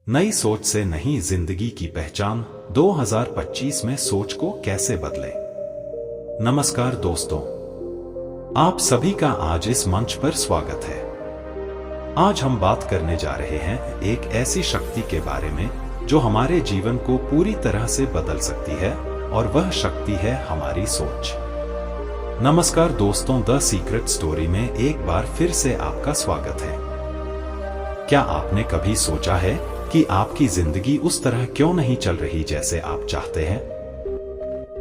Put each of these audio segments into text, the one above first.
नई सोच से नई जिंदगी की पहचान 2025 में सोच को कैसे बदलें। नमस्कार दोस्तों, आप सभी का आज इस मंच पर स्वागत है। आज हम बात करने जा रहे हैं एक ऐसी शक्ति के बारे में जो हमारे जीवन को पूरी तरह से बदल सकती है, और वह शक्ति है हमारी सोच। नमस्कार दोस्तों, द सीक्रेट स्टोरी में एक बार फिर से आपका स्वागत है। क्या आपने कभी सोचा है कि आपकी जिंदगी उस तरह क्यों नहीं चल रही जैसे आप चाहते हैं?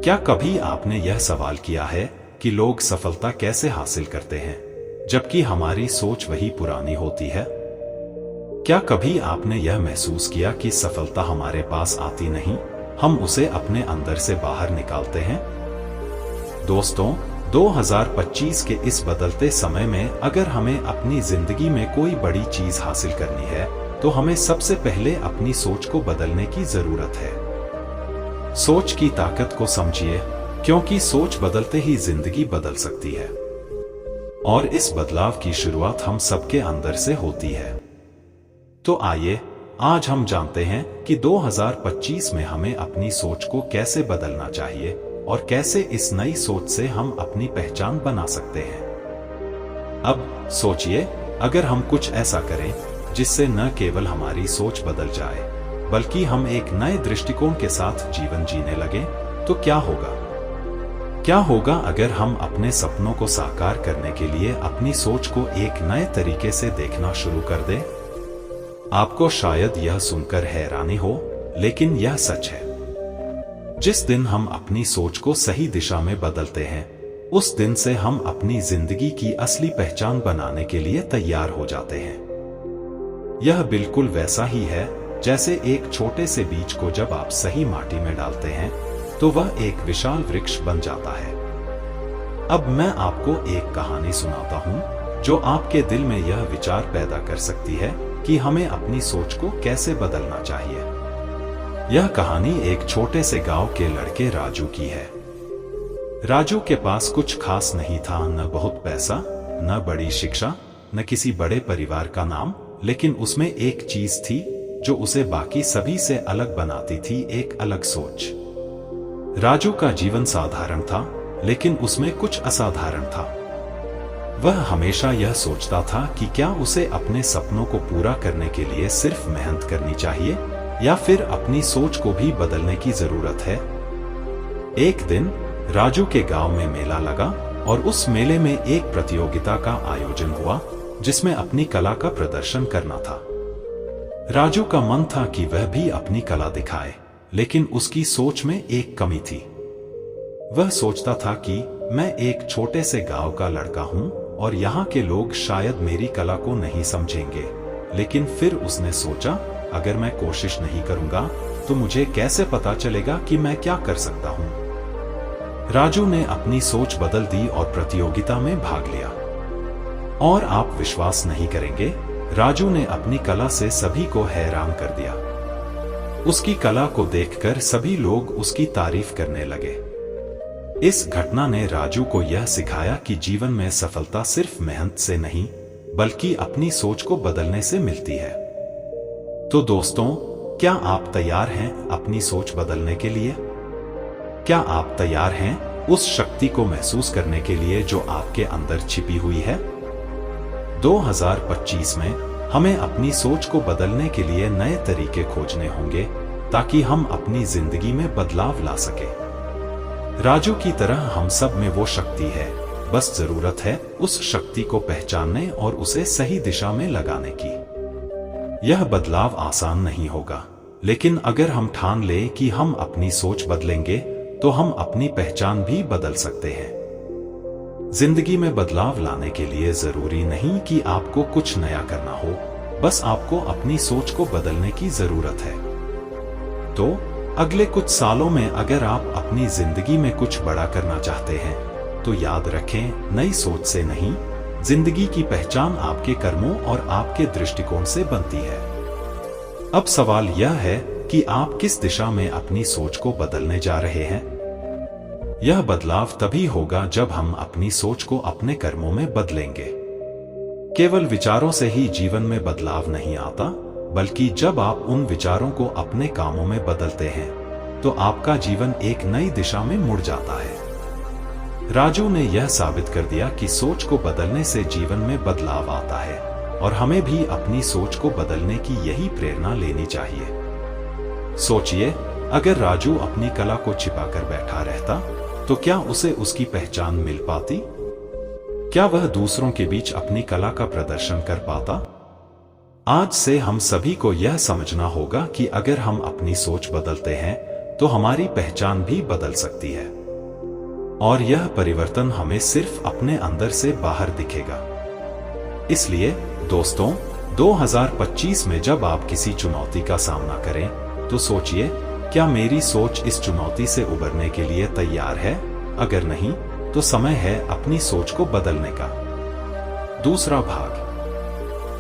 क्या कभी आपने यह सवाल किया है कि लोग सफलता कैसे हासिल करते हैं जबकि हमारी सोच वही पुरानी होती है? क्या कभी आपने यह महसूस किया कि सफलता हमारे पास आती नहीं, हम उसे अपने अंदर से बाहर निकालते हैं? दोस्तों, 2025 के इस बदलते समय में अगर हमें अपनी जिंदगी में कोई बड़ी चीज हासिल करनी है तो हमें सबसे पहले अपनी सोच को बदलने की जरूरत है। सोच की ताकत को समझिए, क्योंकि सोच बदलते ही जिंदगी बदल सकती है, और इस बदलाव की शुरुआत हम सबके अंदर से होती है। तो आइए आज हम जानते हैं कि 2025 में हमें अपनी सोच को कैसे बदलना चाहिए और कैसे इस नई सोच से हम अपनी पहचान बना सकते हैं। अब सोचिए, अगर हम कुछ ऐसा करें जिससे न केवल हमारी सोच बदल जाए बल्कि हम एक नए दृष्टिकोण के साथ जीवन जीने लगे, तो क्या होगा? क्या होगा अगर हम अपने सपनों को साकार करने के लिए अपनी सोच को एक नए तरीके से देखना शुरू कर दें? आपको शायद यह सुनकर हैरानी हो, लेकिन यह सच है। जिस दिन हम अपनी सोच को सही दिशा में बदलते हैं, उस दिन से हम अपनी जिंदगी की असली पहचान बनाने के लिए तैयार हो जाते हैं। यह बिल्कुल वैसा ही है जैसे एक छोटे से बीज को जब आप सही माटी में डालते हैं तो वह एक विशाल वृक्ष बन जाता है। अब मैं आपको एक कहानी सुनाता हूं जो आपके दिल में यह विचार पैदा कर सकती है कि हमें अपनी सोच को कैसे बदलना चाहिए। यह कहानी एक छोटे से गांव के लड़के राजू की है। राजू के पास कुछ खास नहीं था, न बहुत पैसा, न बड़ी शिक्षा, न किसी बड़े परिवार का नाम, लेकिन उसमें एक चीज थी जो उसे बाकी सभी से अलग बनाती थी, एक अलग सोच। राजू का जीवन साधारण था, लेकिन उसमें कुछ असाधारण था। वह हमेशा यह सोचता था कि क्या उसे अपने सपनों को पूरा करने के लिए सिर्फ मेहनत करनी चाहिए या फिर अपनी सोच को भी बदलने की जरूरत है। एक दिन राजू के गांव में मेला लगा और उस मेले में एक प्रतियोगिता का आयोजन हुआ जिसमें अपनी कला का प्रदर्शन करना था। राजू का मन था कि वह भी अपनी कला दिखाए, लेकिन उसकी सोच में एक कमी थी। वह सोचता था कि मैं एक छोटे से गांव का लड़का हूं और यहाँ के लोग शायद मेरी कला को नहीं समझेंगे। लेकिन फिर उसने सोचा, अगर मैं कोशिश नहीं करूंगा तो मुझे कैसे पता चलेगा कि मैं क्या कर सकता हूं। राजू ने अपनी सोच बदल दी और प्रतियोगिता में भाग लिया। और आप विश्वास नहीं करेंगे, राजू ने अपनी कला से सभी को हैरान कर दिया। उसकी कला को देखकर सभी लोग उसकी तारीफ करने लगे। इस घटना ने राजू को यह सिखाया कि जीवन में सफलता सिर्फ मेहनत से नहीं बल्कि अपनी सोच को बदलने से मिलती है। तो दोस्तों, क्या आप तैयार हैं अपनी सोच बदलने के लिए? क्या आप तैयार हैं उस शक्ति को महसूस करने के लिए जो आपके अंदर छिपी हुई है? 2025 में हमें अपनी सोच को बदलने के लिए नए तरीके खोजने होंगे ताकि हम अपनी जिंदगी में बदलाव ला सके। राजू की तरह हम सब में वो शक्ति है, बस जरूरत है उस शक्ति को पहचानने और उसे सही दिशा में लगाने की। यह बदलाव आसान नहीं होगा, लेकिन अगर हम ठान लें कि हम अपनी सोच बदलेंगे तो हम अपनी पहचान भी बदल सकते हैं। जिंदगी में बदलाव लाने के लिए जरूरी नहीं कि आपको कुछ नया करना हो, बस आपको अपनी सोच को बदलने की जरूरत है। तो अगले कुछ सालों में अगर आप अपनी जिंदगी में कुछ बड़ा करना चाहते हैं तो याद रखें, नई सोच से नहीं, जिंदगी की पहचान आपके कर्मों और आपके दृष्टिकोण से बनती है। अब सवाल यह है कि आप किस दिशा में अपनी सोच को बदलने जा रहे हैं। यह बदलाव तभी होगा जब हम अपनी सोच को अपने कर्मों में बदलेंगे। केवल विचारों से ही जीवन में बदलाव नहीं आता, बल्कि जब आप उन विचारों को अपने कामों में बदलते हैं तो आपका जीवन एक नई दिशा में मुड़ जाता है। राजू ने यह साबित कर दिया कि सोच को बदलने से जीवन में बदलाव आता है और हमें भी अपनी सोच को बदलने की यही प्रेरणा लेनी चाहिए। सोचिए, अगर राजू अपनी कला को छिपाकर बैठा रहता तो क्या उसे उसकी पहचान मिल पाती? क्या वह दूसरों के बीच अपनी कला का प्रदर्शन कर पाता? आज से हम सभी को यह समझना होगा कि अगर हम अपनी सोच बदलते हैं तो हमारी पहचान भी बदल सकती है और यह परिवर्तन हमें सिर्फ अपने अंदर से बाहर दिखेगा। इसलिए दोस्तों, 2025 में जब आप किसी चुनौती का सामना करें तो सोचिए, क्या मेरी सोच इस चुनौती से उबरने के लिए तैयार है? अगर नहीं, तो समय है अपनी सोच को बदलने का। दूसरा भाग।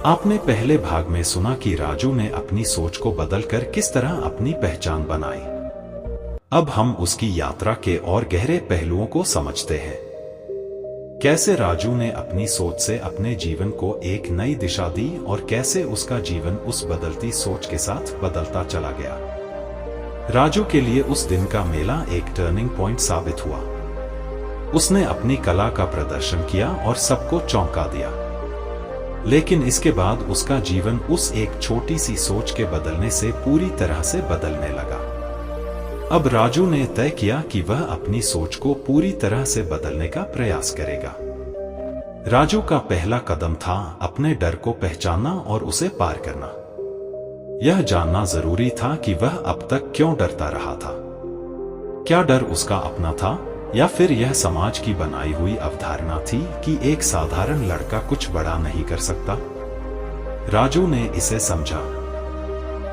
आपने पहले भाग में सुना कि राजू ने अपनी सोच को बदलकर किस तरह अपनी पहचान बनाई। अब हम उसकी यात्रा के और गहरे पहलुओं को समझते हैं। कैसे राजू ने अपनी सोच से अपने जीवन को एक नई दिशा दी और कैसे उसका जीवन उस बदलती सोच के साथ बदलता चला गया। राजू के लिए उस दिन का मेला एक टर्निंग पॉइंट साबित हुआ। उसने अपनी कला का प्रदर्शन किया और सबको चौंका दिया। लेकिन इसके बाद उसका जीवन उस एक छोटी सी सोच के बदलने से पूरी तरह से बदलने लगा। अब राजू ने तय किया कि वह अपनी सोच को पूरी तरह से बदलने का प्रयास करेगा। राजू का पहला कदम था अपने डर को पहचानना और उसे पार करना। यह जानना जरूरी था कि वह अब तक क्यों डरता रहा था। क्या डर उसका अपना था या फिर यह समाज की बनाई हुई अवधारणा थी कि एक साधारण लड़का कुछ बड़ा नहीं कर सकता? राजू ने इसे समझा।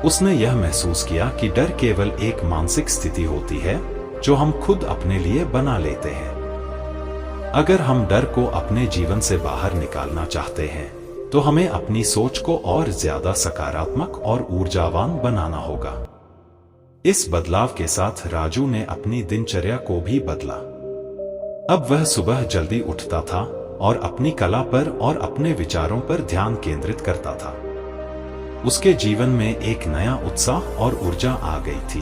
उसने यह महसूस किया कि डर केवल एक मानसिक स्थिति होती है जो हम खुद अपने लिए बना लेते हैं। अगर हम डर को अपने जीवन से बाहर निकालना चाहते हैं तो हमें अपनी सोच को और ज्यादा सकारात्मक और ऊर्जावान बनाना होगा। इस बदलाव के साथ राजू ने अपनी दिनचर्या को भी बदला। अब वह सुबह जल्दी उठता था और अपनी कला पर और अपने विचारों पर ध्यान केंद्रित करता था। उसके जीवन में एक नया उत्साह और ऊर्जा आ गई थी।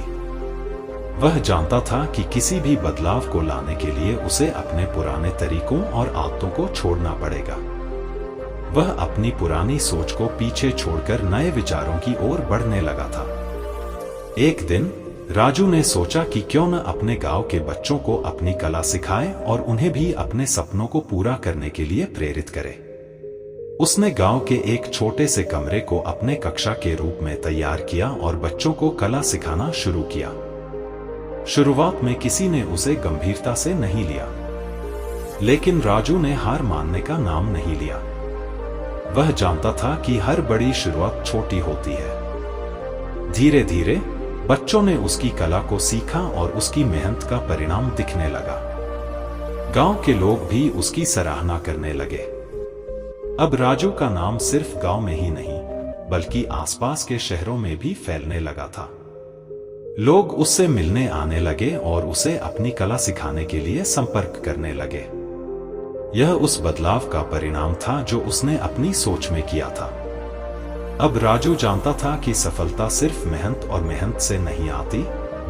वह जानता था कि किसी भी बदलाव को लाने के लिए उसे अपने पुराने तरीकों और आदतों को छोड़ना पड़ेगा। वह अपनी पुरानी सोच को पीछे छोड़कर नए विचारों की ओर बढ़ने लगा था। एक दिन राजू ने सोचा कि क्यों न अपने गांव के बच्चों को अपनी कला सिखाए और उन्हें भी अपने सपनों को पूरा करने के लिए प्रेरित करे। उसने गांव के एक छोटे से कमरे को अपने कक्षा के रूप में तैयार किया और बच्चों को कला सिखाना शुरू किया। शुरुआत में किसी ने उसे गंभीरता से नहीं लिया, लेकिन राजू ने हार मानने का नाम नहीं लिया। वह जानता था कि हर बड़ी शुरुआत छोटी होती है। धीरे धीरे बच्चों ने उसकी कला को सीखा और उसकी मेहनत का परिणाम दिखने लगा। गांव के लोग भी उसकी सराहना करने लगे। अब राजू का नाम सिर्फ गांव में ही नहीं बल्कि आसपास के शहरों में भी फैलने लगा था। लोग उससे मिलने आने लगे और उसे अपनी कला सिखाने के लिए संपर्क करने लगे। यह उस बदलाव का परिणाम था जो उसने अपनी सोच में किया था। अब राजू जानता था कि सफलता सिर्फ मेहनत से नहीं आती,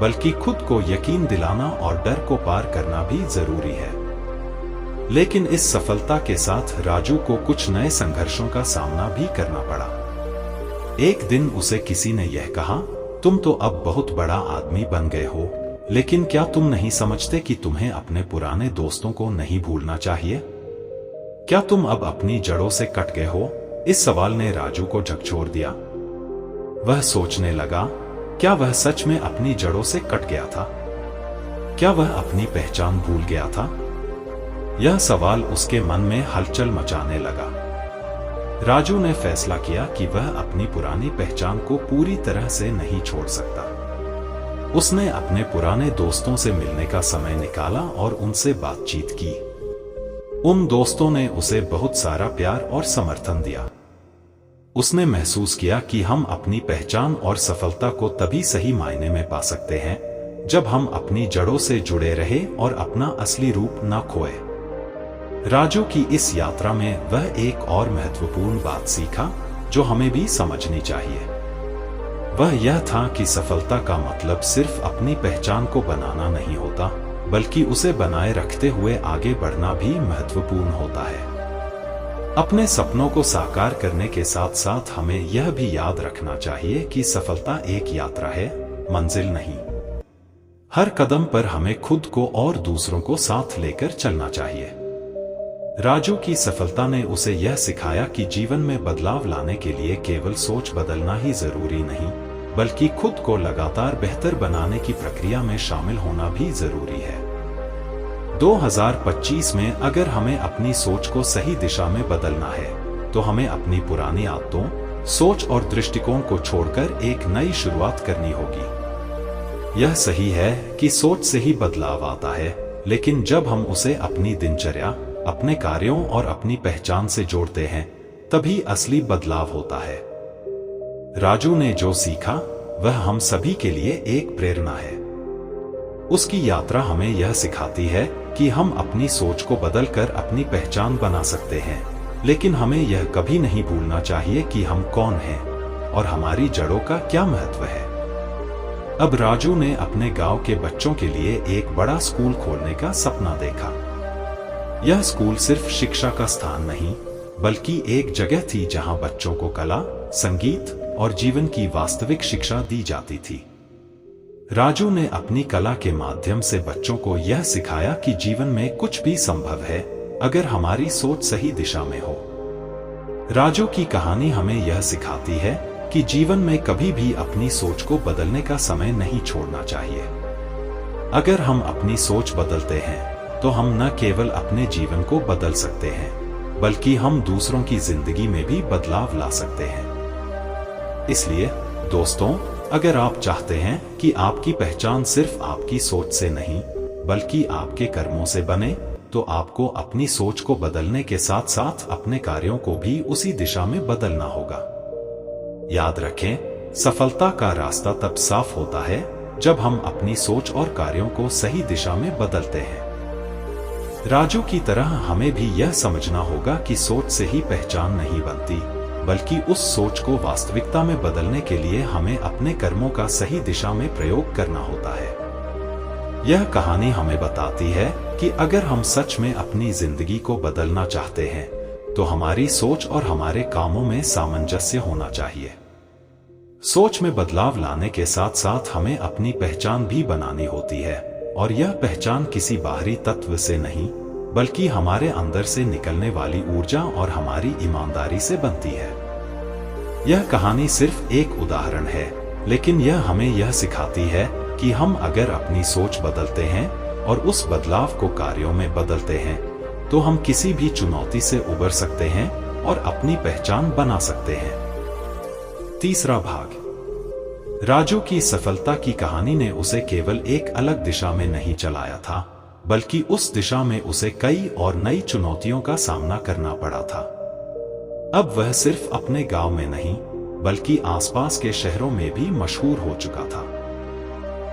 बल्कि खुद को यकीन दिलाना और डर को पार करना भी जरूरी है। लेकिन इस सफलता के साथ राजू को कुछ नए संघर्षों का सामना भी करना पड़ा। एक दिन उसे किसी ने यह कहा, तुम तो अब बहुत बड़ा आदमी बन गए हो, लेकिन क्या तुम नहीं समझते कि तुम्हें अपने पुराने दोस्तों को नहीं भूलना चाहिए? क्या तुम अब अपनी जड़ों से कट गए हो? इस सवाल ने राजू को झकझोर दिया। वह सोचने लगा, क्या वह सच में अपनी जड़ों से कट गया था? क्या वह अपनी पहचान भूल गया था? यह सवाल उसके मन में हलचल मचाने लगा। राजू ने फैसला किया कि वह अपनी पुरानी पहचान को पूरी तरह से नहीं छोड़ सकता। उसने अपने पुराने दोस्तों से मिलने का समय निकाला और उनसे बातचीत की। उन दोस्तों ने उसे बहुत सारा प्यार और समर्थन दिया। उसने महसूस किया कि हम अपनी पहचान और सफलता को तभी सही मायने में पा सकते हैं जब हम अपनी जड़ों से जुड़े रहे और अपना असली रूप न खोए। राजू की इस यात्रा में वह एक और महत्वपूर्ण बात सीखा जो हमें भी समझनी चाहिए। वह यह था कि सफलता का मतलब सिर्फ अपनी पहचान को बनाना नहीं होता, बल्कि उसे बनाए रखते हुए आगे बढ़ना भी महत्वपूर्ण होता है। अपने सपनों को साकार करने के साथ साथ हमें यह भी याद रखना चाहिए कि सफलता एक यात्रा है, मंजिल नहीं। हर कदम पर हमें खुद को और दूसरों को साथ लेकर चलना चाहिए। राजू की सफलता ने उसे यह सिखाया कि जीवन में बदलाव लाने के लिए केवल सोच बदलना ही जरूरी नहीं, बल्कि खुद को लगातार बेहतर बनाने की प्रक्रिया में शामिल होना भी जरूरी है। 2025 में अगर हमें अपनी सोच को सही दिशा में बदलना है, तो हमें अपनी पुरानी आदतों, सोच और दृष्टिकोण को छोड़कर एक नई शुरुआत करनी होगी। यह सही है कि सोच से ही बदलाव आता है, लेकिन जब हम उसे अपनी दिनचर्या, अपने कार्यों और अपनी पहचान से जोड़ते हैं, तभी असली बदलाव होता है। राजू ने जो सीखा वह हम सभी के लिए एक प्रेरणा है। उसकी यात्रा हमें यह सिखाती है कि हम अपनी सोच को बदलकर अपनी पहचान बना सकते हैं, लेकिन हमें यह कभी नहीं भूलना चाहिए कि हम कौन हैं और हमारी जड़ों का क्या महत्व है। अब राजू ने अपने गांव के बच्चों के लिए एक बड़ा स्कूल खोलने का सपना देखा। यह स्कूल सिर्फ शिक्षा का स्थान नहीं, बल्कि एक जगह थी जहां बच्चों को कला, संगीत और जीवन की वास्तविक शिक्षा दी जाती थी। राजू ने अपनी कला के माध्यम से बच्चों को यह सिखाया कि जीवन में कुछ भी संभव है, अगर हमारी सोच सही दिशा में हो। राजू की कहानी हमें यह सिखाती है कि जीवन में कभी भी अपनी सोच को बदलने का समय नहीं छोड़ना चाहिए। अगर हम अपनी सोच बदलते हैं, तो हम न केवल अपने जीवन को बदल सकते हैं, बल्कि हम दूसरों की जिंदगी में भी बदलाव ला सकते हैं। इसलिए दोस्तों, अगर आप चाहते हैं कि आपकी पहचान सिर्फ आपकी सोच से नहीं, बल्कि आपके कर्मों से बने, तो आपको अपनी सोच को बदलने के साथ साथ अपने कार्यों को भी उसी दिशा में बदलना होगा। याद रखें, सफलता का रास्ता तब साफ होता है जब हम अपनी सोच और कार्यों को सही दिशा में बदलते हैं। राजू की तरह हमें भी यह समझना होगा कि सोच से ही पहचान नहीं बनती, बल्कि उस सोच को वास्तविकता में बदलने के लिए हमें अपने कर्मों का सही दिशा में प्रयोग करना होता है। यह कहानी हमें बताती है कि अगर हम सच में अपनी जिंदगी को बदलना चाहते हैं, तो हमारी सोच और हमारे कामों में सामंजस्य होना चाहिए। सोच में बदलाव लाने के साथ साथ हमें अपनी पहचान भी बनानी होती है, और यह पहचान किसी बाहरी तत्व से नहीं, बल्कि हमारे अंदर से निकलने वाली ऊर्जा और हमारी ईमानदारी से बनती है। यह कहानी सिर्फ एक उदाहरण है, लेकिन यह हमें यह सिखाती है कि हम अगर अपनी सोच बदलते हैं और उस बदलाव को कार्यों में बदलते हैं, तो हम किसी भी चुनौती से उबर सकते हैं और अपनी पहचान बना सकते हैं। तीसरा भाग। राजू की सफलता की कहानी ने उसे केवल एक अलग दिशा में नहीं चलाया था, बल्कि उस दिशा में उसे कई और नई चुनौतियों का सामना करना पड़ा था। अब वह सिर्फ अपने गांव में नहीं, बल्कि आसपास के शहरों में भी मशहूर हो चुका था।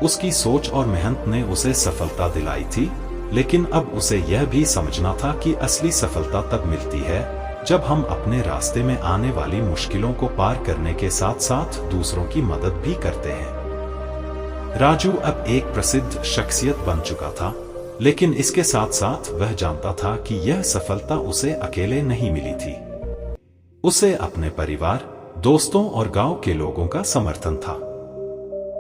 उसकी सोच और मेहनत ने उसे सफलता दिलाई थी, लेकिन अब उसे यह भी समझना था कि असली सफलता तब मिलती है जब हम अपने रास्ते में आने वाली मुश्किलों को पार करने के साथ साथ दूसरों की मदद भी करते हैं। राजू अब एक प्रसिद्ध शख्सियत बन चुका था, लेकिन इसके साथ साथ वह जानता था कि यह सफलता उसे अकेले नहीं मिली थी। उसे अपने परिवार, दोस्तों और गांव के लोगों का समर्थन था।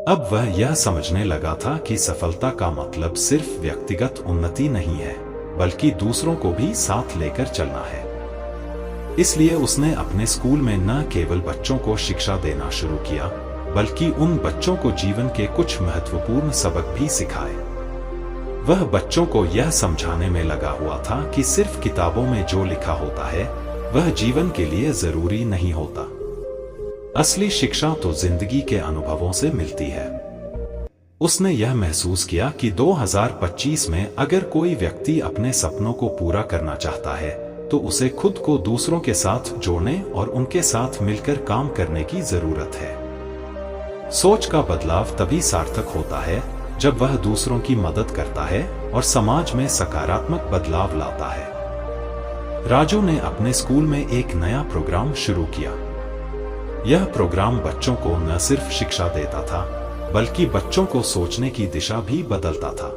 अब वह यह समझने लगा था कि सफलता का मतलब सिर्फ व्यक्तिगत उन्नति नहीं है, बल्कि दूसरों को भी साथ लेकर चलना है। इसलिए उसने अपने स्कूल में न केवल बच्चों को शिक्षा देना शुरू किया, बल्कि उन बच्चों को जीवन के कुछ महत्वपूर्ण सबक भी सिखाए। वह बच्चों को यह समझाने में लगा हुआ था कि सिर्फ किताबों में जो लिखा होता है वह जीवन के लिए जरूरी नहीं होता। असली शिक्षा तो जिंदगी के अनुभवों से मिलती है। उसने यह महसूस किया कि 2025 में अगर कोई व्यक्ति अपने सपनों को पूरा करना चाहता है, तो उसे खुद को दूसरों के साथ जोड़ने और उनके साथ मिलकर काम करने की जरूरत है। सोच का बदलाव तभी सार्थक होता है जब वह दूसरों की मदद करता है और समाज में सकारात्मक बदलाव लाता है। राजू ने अपने स्कूल में एक नया प्रोग्राम शुरू किया। यह प्रोग्राम बच्चों को न सिर्फ शिक्षा देता था, बल्कि बच्चों को सोचने की दिशा भी बदलता था।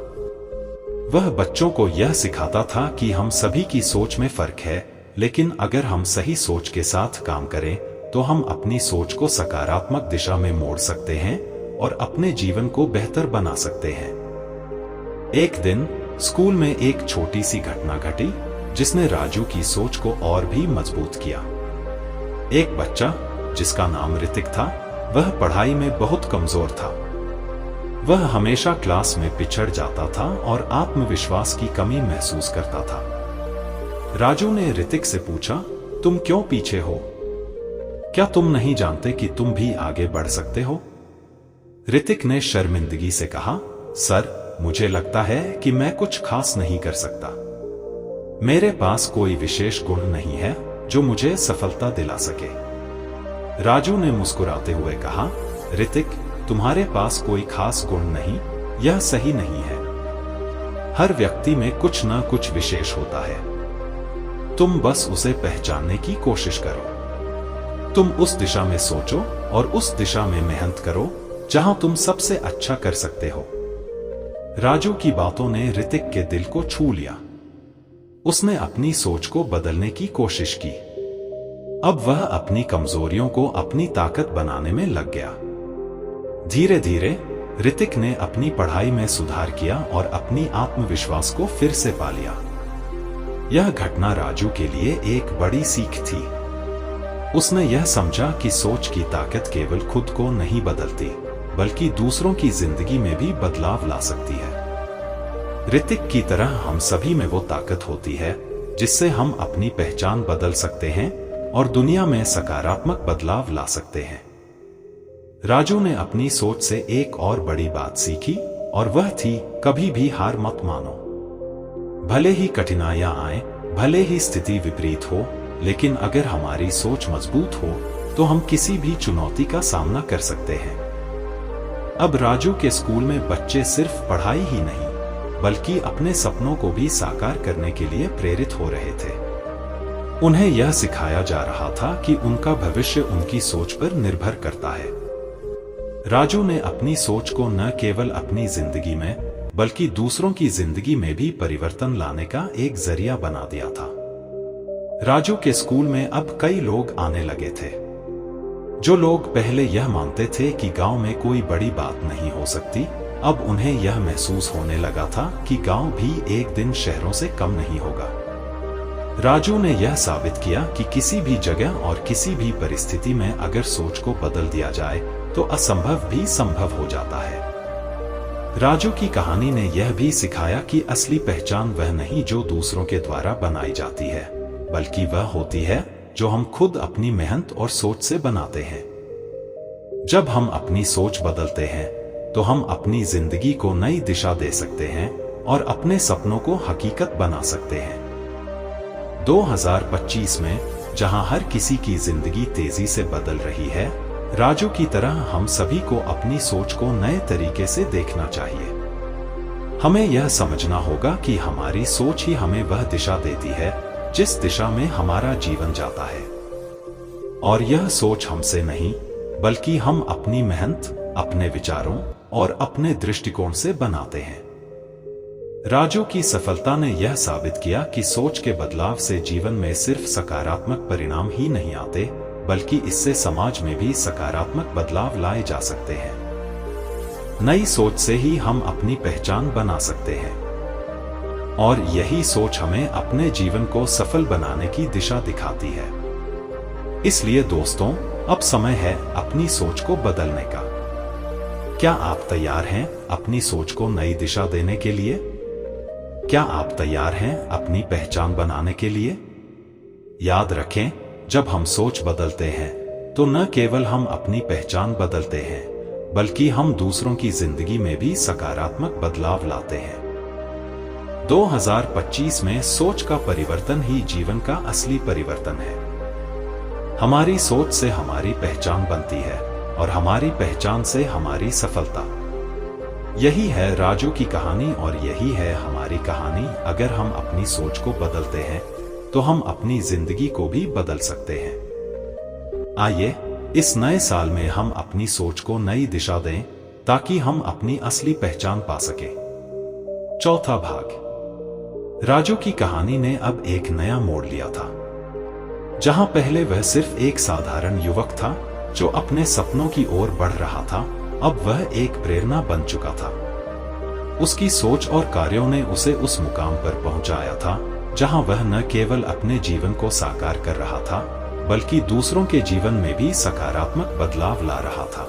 वह बच्चों को यह सिखाता था कि हम सभी की सोच में फर्क है, लेकिन अगर हम सही सोच के साथ काम करें तो हम अपनी सोच को सकारात्मक दिशा में मोड़ सकते हैं और अपने जीवन को बेहतर बना सकते हैं। एक दिन स्कूल में एक छोटी सी घटना घटी जिसने राजू की सोच को और भी मजबूत किया। एक बच्चा जिसका नाम ऋतिक था, वह पढ़ाई में बहुत कमजोर था। वह हमेशा क्लास में पिछड़ जाता था और आत्मविश्वास की कमी महसूस करता था। राजू ने ऋतिक से पूछा, तुम क्यों पीछे हो? क्या तुम नहीं जानते कि तुम भी आगे बढ़ सकते हो? ऋतिक ने शर्मिंदगी से कहा, सर, मुझे लगता है कि मैं कुछ खास नहीं कर सकता। मेरे पास कोई विशेष गुण नहीं है जो मुझे सफलता दिला सके। राजू ने मुस्कुराते हुए कहा, ऋतिक, तुम्हारे पास कोई खास गुण नहीं, यह सही नहीं है। हर व्यक्ति में कुछ न कुछ विशेष होता है। तुम बस उसे पहचानने की कोशिश करो। तुम उस दिशा में सोचो और उस दिशा में मेहनत करो जहां तुम सबसे अच्छा कर सकते हो। राजू की बातों ने ऋतिक के दिल को छू लिया। उसने अपनी सोच को बदलने की कोशिश की। अब वह अपनी कमजोरियों को अपनी ताकत बनाने में लग गया। धीरे धीरे ऋतिक ने अपनी पढ़ाई में सुधार किया और अपनी आत्मविश्वास को फिर से पा लिया। यह घटना राजू के लिए एक बड़ी सीख थी। उसने यह समझा कि सोच की ताकत केवल खुद को नहीं बदलती, बल्कि दूसरों की जिंदगी में भी बदलाव ला सकती है। ऋतिक की तरह हम सभी में वो ताकत होती है जिससे हम अपनी पहचान बदल सकते हैं और दुनिया में सकारात्मक बदलाव ला सकते हैं। राजू ने अपनी सोच से एक और बड़ी बात सीखी और वह थी, कभी भी हार मत मानो। भले ही कठिनाइयां आए, भले ही स्थिति विपरीत हो, लेकिन अगर हमारी सोच मजबूत हो तो हम किसी भी चुनौती का सामना कर सकते हैं। अब राजू के स्कूल में बच्चे सिर्फ पढ़ाई ही नहीं, बल्कि अपने सपनों को भी साकार करने के लिए प्रेरित हो रहे थे। उन्हें यह सिखाया जा रहा था कि उनका भविष्य उनकी सोच पर निर्भर करता है। राजू ने अपनी सोच को न केवल अपनी जिंदगी में, बल्कि दूसरों की जिंदगी में भी परिवर्तन लाने का एक जरिया बना दिया था। राजू के स्कूल में अब कई लोग आने लगे थे। जो लोग पहले यह मानते थे कि गांव में कोई बड़ी बात नहीं हो सकती, अब उन्हें यह महसूस होने लगा था कि गांव भी एक दिन शहरों से कम नहीं होगा। राजू ने यह साबित किया कि किसी भी जगह और किसी भी परिस्थिति में अगर सोच को बदल दिया जाए तो असंभव भी संभव हो जाता है। राजू की कहानी ने यह भी सिखाया कि असली पहचान वह नहीं जो दूसरों के द्वारा बनाई जाती है, बल्कि वह होती है जो हम खुद अपनी मेहनत और सोच से बनाते हैं। जब हम अपनी सोच बदलते हैं तो हम अपनी जिंदगी को नई दिशा दे सकते हैं और अपने सपनों को हकीकत बना सकते हैं। 2025 में जहां हर किसी की जिंदगी तेजी से बदल रही है, राजू की तरह हम सभी को अपनी सोच को नए तरीके से देखना चाहिए। हमें यह समझना होगा कि हमारी सोच ही हमें वह दिशा देती है जिस दिशा में हमारा जीवन जाता है, और यह सोच हमसे नहीं बल्कि हम अपनी मेहनत, अपने विचारों और अपने दृष्टिकोण से बनाते हैं। राजू की सफलता ने यह साबित किया कि सोच के बदलाव से जीवन में सिर्फ सकारात्मक परिणाम ही नहीं आते, बल्कि इससे समाज में भी सकारात्मक बदलाव लाए जा सकते हैं। नई सोच से ही हम अपनी पहचान बना सकते हैं, और यही सोच हमें अपने जीवन को सफल बनाने की दिशा दिखाती है। इसलिए दोस्तों, अब समय है अपनी सोच को बदलने का। क्या आप तैयार हैं अपनी सोच को नई दिशा देने के लिए? क्या आप तैयार हैं अपनी पहचान बनाने के लिए? याद रखें, जब हम सोच बदलते हैं तो न केवल हम अपनी पहचान बदलते हैं, बल्कि हम दूसरों की जिंदगी में भी सकारात्मक बदलाव लाते हैं। 2025 में सोच का परिवर्तन ही जीवन का असली परिवर्तन है। हमारी सोच से हमारी पहचान बनती है और हमारी पहचान से हमारी सफलता। यही है राजू की कहानी और यही है हमारी कहानी। अगर हम अपनी सोच को बदलते हैं तो हम अपनी जिंदगी को भी बदल सकते हैं। आइए इस नए साल में हम अपनी सोच को नई दिशा दें ताकि हम अपनी असली पहचान पा सकें। चौथा भाग। राजू की कहानी ने अब एक नया मोड़ लिया था। जहां पहले वह सिर्फ एक साधारण युवक था जो अपने सपनों की ओर बढ़ रहा था, अब वह एक प्रेरणा बन चुका था। उसकी सोच और कार्यों ने उसे उस मुकाम पर पहुंचाया था जहां वह न केवल अपने जीवन को साकार कर रहा था, बल्कि दूसरों के जीवन में भी सकारात्मक बदलाव ला रहा था।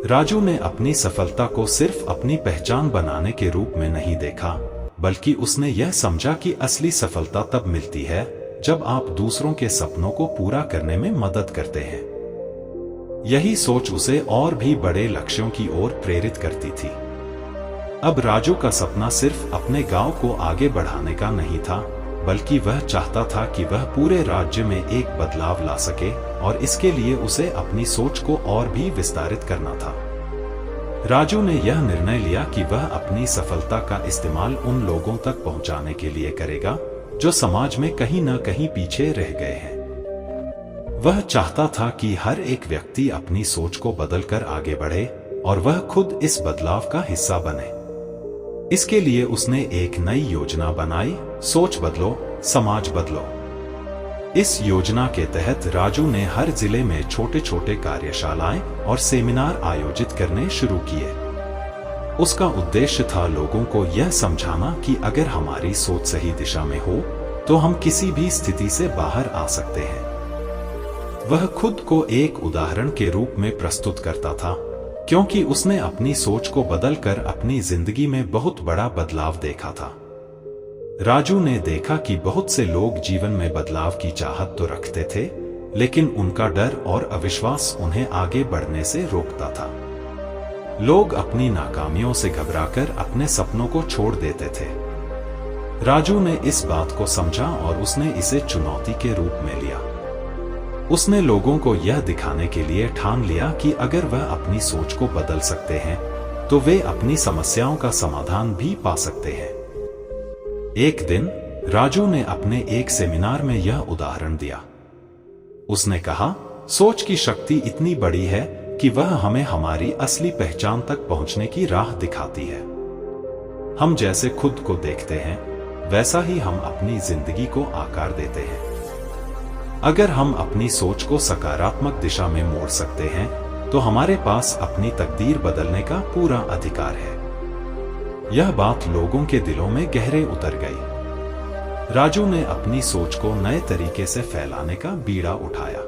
राजू ने अपनी सफलता को सिर्फ अपनी पहचान बनाने के रूप में नहीं देखा, बल्कि उसने यह समझा कि असली सफलता तब मिलती है जब आप दूसरों के सपनों को पूरा करने में मदद करते हैं। यही सोच उसे और भी बड़े लक्ष्यों की ओर प्रेरित करती थी। अब राजू का सपना सिर्फ अपने गांव को आगे बढ़ाने का नहीं था, बल्कि वह चाहता था कि वह पूरे राज्य में एक बदलाव ला सके, और इसके लिए उसे अपनी सोच को और भी विस्तारित करना था। राजू ने यह निर्णय लिया कि वह अपनी सफलता का इस्तेमाल उन लोगों तक पहुंचाने के लिए करेगा जो समाज में कहीं न कहीं पीछे रह गए हैं। वह चाहता था कि हर एक व्यक्ति अपनी सोच को बदलकर आगे बढ़े और वह खुद इस बदलाव का हिस्सा बने। इसके लिए उसने एक नई योजना बनाई, सोच बदलो, समाज बदलो। इस योजना के तहत राजू ने हर जिले में छोटे छोटे कार्यशालाएं और सेमिनार आयोजित करने शुरू किए। उसका उद्देश्य था लोगों को यह समझाना कि अगर हमारी सोच सही दिशा में हो तो हम किसी भी स्थिति से बाहर आ सकते हैं। वह खुद को एक उदाहरण के रूप में प्रस्तुत करता था, क्योंकि उसने अपनी सोच को बदलकर अपनी जिंदगी में बहुत बड़ा बदलाव देखा था। राजू ने देखा कि बहुत से लोग जीवन में बदलाव की चाहत तो रखते थे, लेकिन उनका डर और अविश्वास उन्हें आगे बढ़ने से रोकता था। लोग अपनी नाकामियों से घबराकर अपने सपनों को छोड़ देते थे। राजू ने इस बात को समझा और उसने इसे चुनौती के रूप में लिया। उसने लोगों को यह दिखाने के लिए ठान लिया कि अगर वह अपनी सोच को बदल सकते हैं तो वे अपनी समस्याओं का समाधान भी पा सकते हैं। एक दिन राजू ने अपने एक सेमिनार में यह उदाहरण दिया। उसने कहा, सोच की शक्ति इतनी बड़ी है कि वह हमें हमारी असली पहचान तक पहुंचने की राह दिखाती है। हम जैसे खुद को देखते हैं, वैसा ही हम अपनी जिंदगी को आकार देते हैं। अगर हम अपनी सोच को सकारात्मक दिशा में मोड़ सकते हैं, तो हमारे पास अपनी तकदीर बदलने का पूरा अधिकार है। यह बात लोगों के दिलों में गहरे उतर गई। राजू ने अपनी सोच को नए तरीके से फैलाने का बीड़ा उठाया।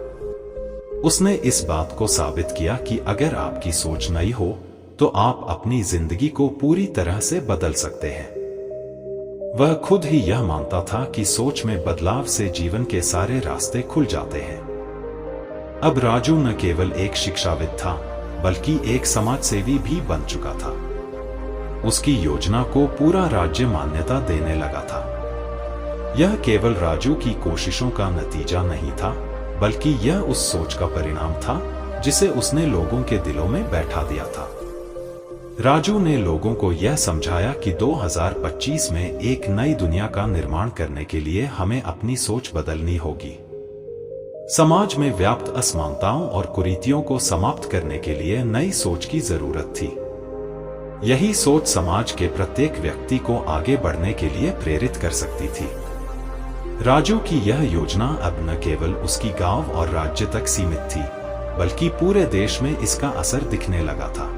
उसने इस बात को साबित किया कि अगर आपकी सोच नई हो तो आप अपनी जिंदगी को पूरी तरह से बदल सकते हैं। वह खुद ही यह मानता था कि सोच में बदलाव से जीवन के सारे रास्ते खुल जाते हैं। अब राजू न केवल एक शिक्षाविद था, बल्कि एक समाजसेवी भी बन चुका था। उसकी योजना को पूरा राज्य मान्यता देने लगा था। यह केवल राजू की कोशिशों का नतीजा नहीं था, बल्कि यह उस सोच का परिणाम था जिसे उसने लोगों के दिलों में बैठा दिया था। राजू ने लोगों को यह समझाया कि 2025 में एक नई दुनिया का निर्माण करने के लिए हमें अपनी सोच बदलनी होगी। समाज में व्याप्त असमानताओं और कुरीतियों को समाप्त करने के लिए नई सोच की जरूरत थी। यही सोच समाज के प्रत्येक व्यक्ति को आगे बढ़ने के लिए प्रेरित कर सकती थी। राजू की यह योजना अब न केवल उसकी गांव और राज्य तक सीमित थी, बल्कि पूरे देश में इसका असर दिखने लगा था।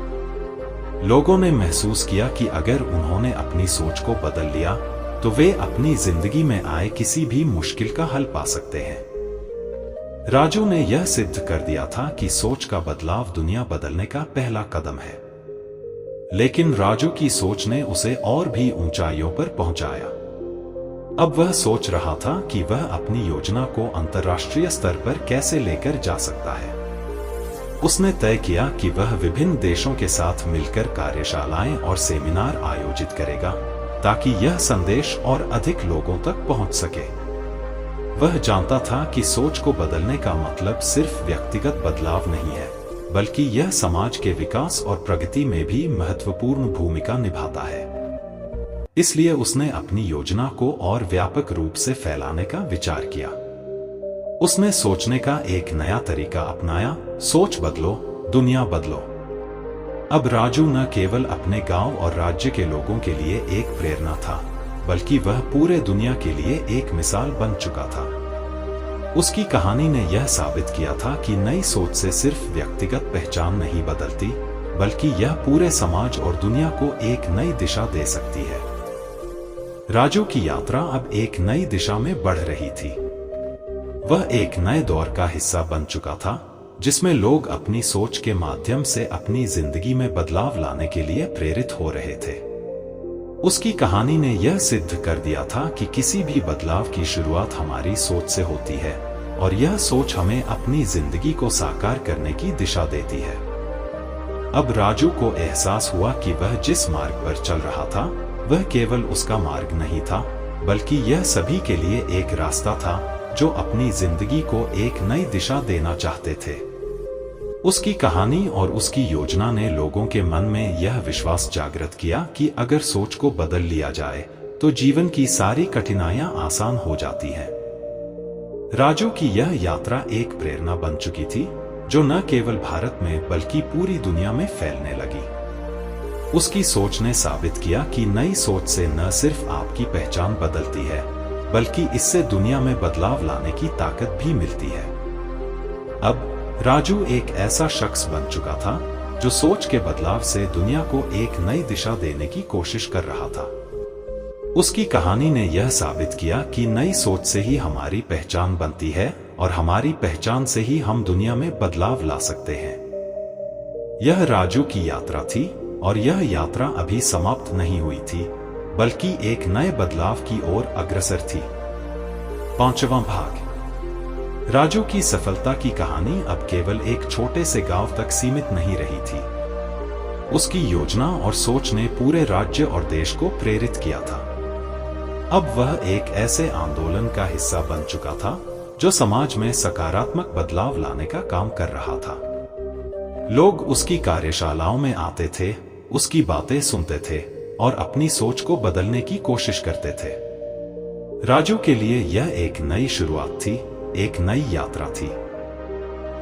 लोगों ने महसूस किया कि अगर उन्होंने अपनी सोच को बदल लिया तो वे अपनी जिंदगी में आए किसी भी मुश्किल का हल पा सकते हैं। राजू ने यह सिद्ध कर दिया था कि सोच का बदलाव दुनिया बदलने का पहला कदम है। लेकिन राजू की सोच ने उसे और भी ऊंचाइयों पर पहुंचाया। अब वह सोच रहा था कि वह अपनी योजना को अंतर्राष्ट्रीय स्तर पर कैसे लेकर जा सकता है। उसने तय किया कि वह विभिन्न देशों के साथ मिलकर कार्यशालाएं और सेमिनार आयोजित करेगा, ताकि यह संदेश और अधिक लोगों तक पहुंच सके। वह जानता था कि सोच को बदलने का मतलब सिर्फ व्यक्तिगत बदलाव नहीं है, बल्कि यह समाज के विकास और प्रगति में भी महत्वपूर्ण भूमिका निभाता है। इसलिए उसने अपनी योजना को और व्यापक रूप से फैलाने का विचार किया। उसने सोचने का एक नया तरीका अपनाया। सोच बदलो, दुनिया बदलो। अब राजू न केवल अपने गांव और राज्य के लोगों के लिए एक प्रेरणा था, बल्कि वह पूरे दुनिया के लिए एक मिसाल बन चुका था। उसकी कहानी ने यह साबित किया था कि नई सोच से सिर्फ व्यक्तिगत पहचान नहीं बदलती, बल्कि यह पूरे समाज और दुनिया को एक नई दिशा दे सकती है। राजू की यात्रा अब एक नई दिशा में बढ़ रही थी। वह एक नए दौर का हिस्सा बन चुका था, जिसमें लोग अपनी सोच के माध्यम से अपनी जिंदगी में बदलाव लाने के लिए प्रेरित हो रहे थे। उसकी कहानी ने यह सिद्ध कर दिया था कि किसी भी बदलाव की शुरुआत हमारी सोच से होती है, और यह सोच हमें अपनी जिंदगी को साकार करने की दिशा देती है। अब राजू को एहसास हुआ कि वह जिस मार्ग पर चल रहा था, वह केवल उसका मार्ग नहीं था, बल्कि यह सभी के लिए एक रास्ता था जो अपनी जिंदगी को एक नई दिशा देना चाहते थे। उसकी कहानी और उसकी योजना ने लोगों के मन में यह विश्वास जागृत किया कि अगर सोच को बदल लिया जाए तो जीवन की सारी कठिनाइयां आसान हो जाती हैं। राजू की यह यात्रा एक प्रेरणा बन चुकी थी, जो न केवल भारत में बल्कि पूरी दुनिया में फैलने लगी। उसकी सोच ने साबित किया कि नई सोच से न सिर्फ आपकी पहचान बदलती है, बल्कि इससे दुनिया में बदलाव लाने की ताकत भी मिलती है। अब राजू एक ऐसा शख्स बन चुका था जो सोच के बदलाव से दुनिया को एक नई दिशा देने की कोशिश कर रहा था। उसकी कहानी ने यह साबित किया कि नई सोच से ही हमारी पहचान बनती है, और हमारी पहचान से ही हम दुनिया में बदलाव ला सकते हैं। यह राजू की यात्रा थी, और यह यात्रा अभी समाप्त नहीं हुई थी, बल्कि एक नए बदलाव की ओर अग्रसर थी। 5वां भाग। राजू की सफलता की कहानी अब केवल एक छोटे से गांव तक सीमित नहीं रही थी। उसकी योजना और सोच ने पूरे राज्य और देश को प्रेरित किया था। अब वह एक ऐसे आंदोलन का हिस्सा बन चुका था जो समाज में सकारात्मक बदलाव लाने का काम कर रहा था। लोग उसकी कार्यशालाओं में आते थे, उसकी बातें सुनते थे और अपनी सोच को बदलने की कोशिश करते थे। राजू के लिए यह एक नई शुरुआत थी, एक नई यात्रा थी।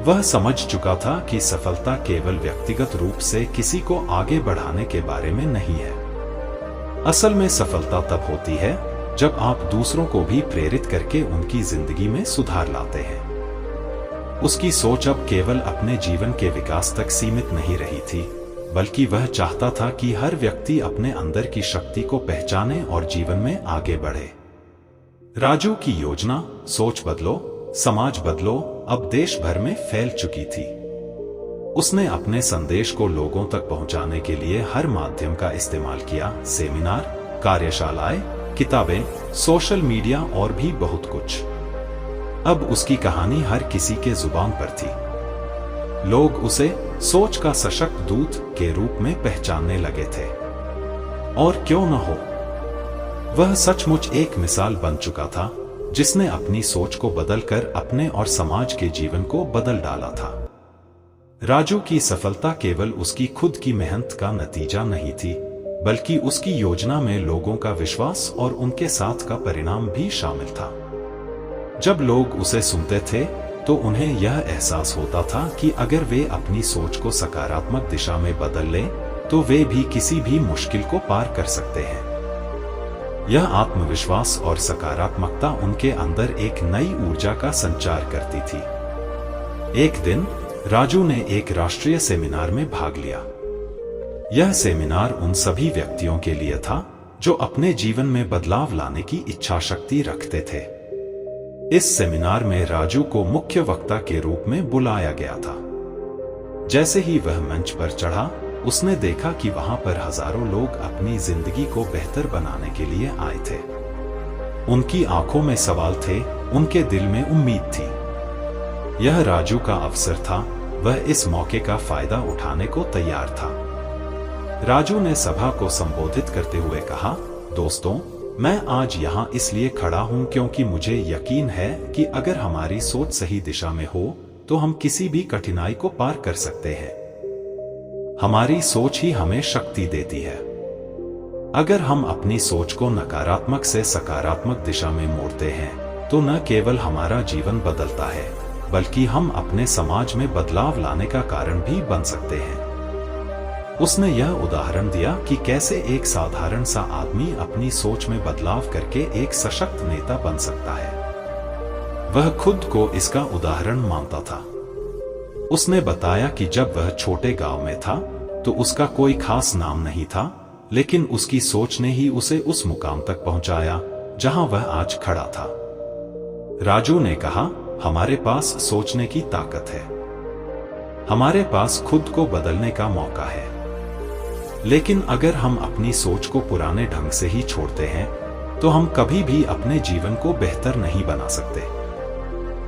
वह समझ चुका था कि सफलता केवल व्यक्तिगत रूप से किसी को आगे बढ़ाने के बारे में नहीं है। असल में सफलता तब होती है जब आप दूसरों को भी प्रेरित करके उनकी जिंदगी में सुधार लाते हैं। उसकी सोच अब केवल अपने जीवन के विकास तक सीमित नहीं रही थी, बल्कि वह चाहता था कि हर व्यक्ति अपने अंदर की शक्ति को पहचाने और जीवन में आगे बढ़े। राजू की योजना सोच बदलो, समाज बदलो अब देश भर में फैल चुकी थी। उसने अपने संदेश को लोगों तक पहुंचाने के लिए हर माध्यम का इस्तेमाल किया। सेमिनार, कार्यशालाएं, किताबें, सोशल मीडिया और भी बहुत कुछ। अब उसकी कहानी हर किसी के जुबान पर थी। लोग उसे सोच का सशक्त दूत के रूप में पहचानने लगे थे। और क्यों न हो, वह सचमुच एक मिसाल बन चुका था जिसने अपनी सोच को बदलकर अपने और समाज के जीवन को बदल डाला था। राजू की सफलता केवल उसकी खुद की मेहनत का नतीजा नहीं थी, बल्कि उसकी योजना में लोगों का विश्वास और उनके साथ का परिणाम भी शामिल था। जब लोग उसे सुनते थे तो उन्हें यह एहसास होता था कि अगर वे अपनी सोच को सकारात्मक दिशा में बदल लें तो वे भी किसी भी मुश्किल को पार कर सकते हैं। यह आत्मविश्वास और सकारात्मकता उनके अंदर एक नई ऊर्जा का संचार करती थी। एक दिन राजू ने एक राष्ट्रीय सेमिनार में भाग लिया। यह सेमिनार उन सभी व्यक्तियों के लिए था जो अपने जीवन में बदलाव लाने की इच्छा शक्ति रखते थे। इस सेमिनार में राजू को मुख्य वक्ता के रूप में बुलाया गया था। जैसे ही वह मंच पर चढ़ा, उसने देखा कि वहां पर हजारों लोग अपनी जिंदगी को बेहतर बनाने के लिए आए थे। उनकी आंखों में सवाल थे, उनके दिल में उम्मीद थी। यह राजू का अवसर था, वह इस मौके का फायदा उठाने को तैयार था। राजू ने सभा को संबोधित करते हुए कहा, दोस्तों, मैं आज यहाँ इसलिए खड़ा हूँ क्योंकि मुझे यकीन है कि अगर हमारी सोच सही दिशा में हो तो हम किसी भी कठिनाई को पार कर सकते हैं। हमारी सोच ही हमें शक्ति देती है। अगर हम अपनी सोच को नकारात्मक से सकारात्मक दिशा में मोड़ते हैं तो न केवल हमारा जीवन बदलता है, बल्कि हम अपने समाज में बदलाव लाने का कारण भी बन सकते हैं। उसने यह उदाहरण दिया कि कैसे एक साधारण सा आदमी अपनी सोच में बदलाव करके एक सशक्त नेता बन सकता है। वह खुद को इसका उदाहरण मानता था। उसने बताया कि जब वह छोटे गांव में था तो उसका कोई खास नाम नहीं था, लेकिन उसकी सोच ने ही उसे उस मुकाम तक पहुंचाया जहां वह आज खड़ा था। राजू ने कहा, हमारे पास सोचने की ताकत है, हमारे पास खुद को बदलने का मौका है। लेकिन अगर हम अपनी सोच को पुराने ढंग से ही छोड़ते हैं तो हम कभी भी अपने जीवन को बेहतर नहीं बना सकते।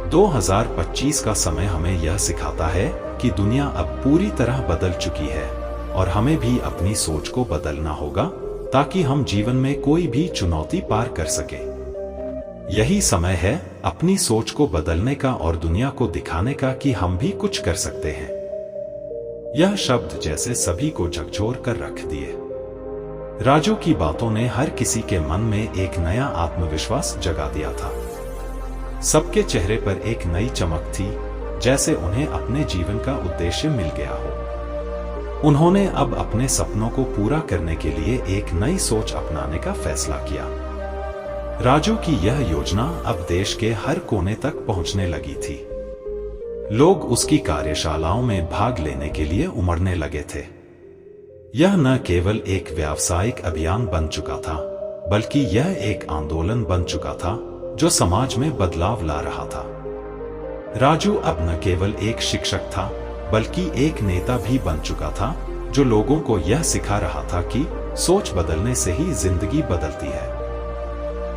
2025 का समय हमें यह सिखाता है कि दुनिया अब पूरी तरह बदल चुकी है और हमें भी अपनी सोच को बदलना होगा ताकि हम जीवन में कोई भी चुनौती पार कर सके। यही समय है अपनी सोच को बदलने का और दुनिया को दिखाने का कि हम भी कुछ कर सकते हैं। यह शब्द जैसे सभी को झकझोर कर रख दिए। राजू की बातों ने हर किसी के मन में एक नया आत्मविश्वास जगा दिया था। सबके चेहरे पर एक नई चमक थी, जैसे उन्हें अपने जीवन का उद्देश्य मिल गया हो। उन्होंने अब अपने सपनों को पूरा करने के लिए एक नई सोच अपनाने का फैसला किया। राजू की यह योजना अब देश के हर कोने तक पहुंचने लगी थी। लोग उसकी कार्यशालाओं में भाग लेने के लिए उमड़ने लगे थे। यह न केवल एक व्यावसायिक अभियान बन चुका था, बल्कि यह एक आंदोलन बन चुका था जो समाज में बदलाव ला रहा था। राजू अब न केवल एक शिक्षक था, बल्कि एक नेता भी बन चुका था जो लोगों को यह सिखा रहा था कि सोच बदलने से ही जिंदगी बदलती है।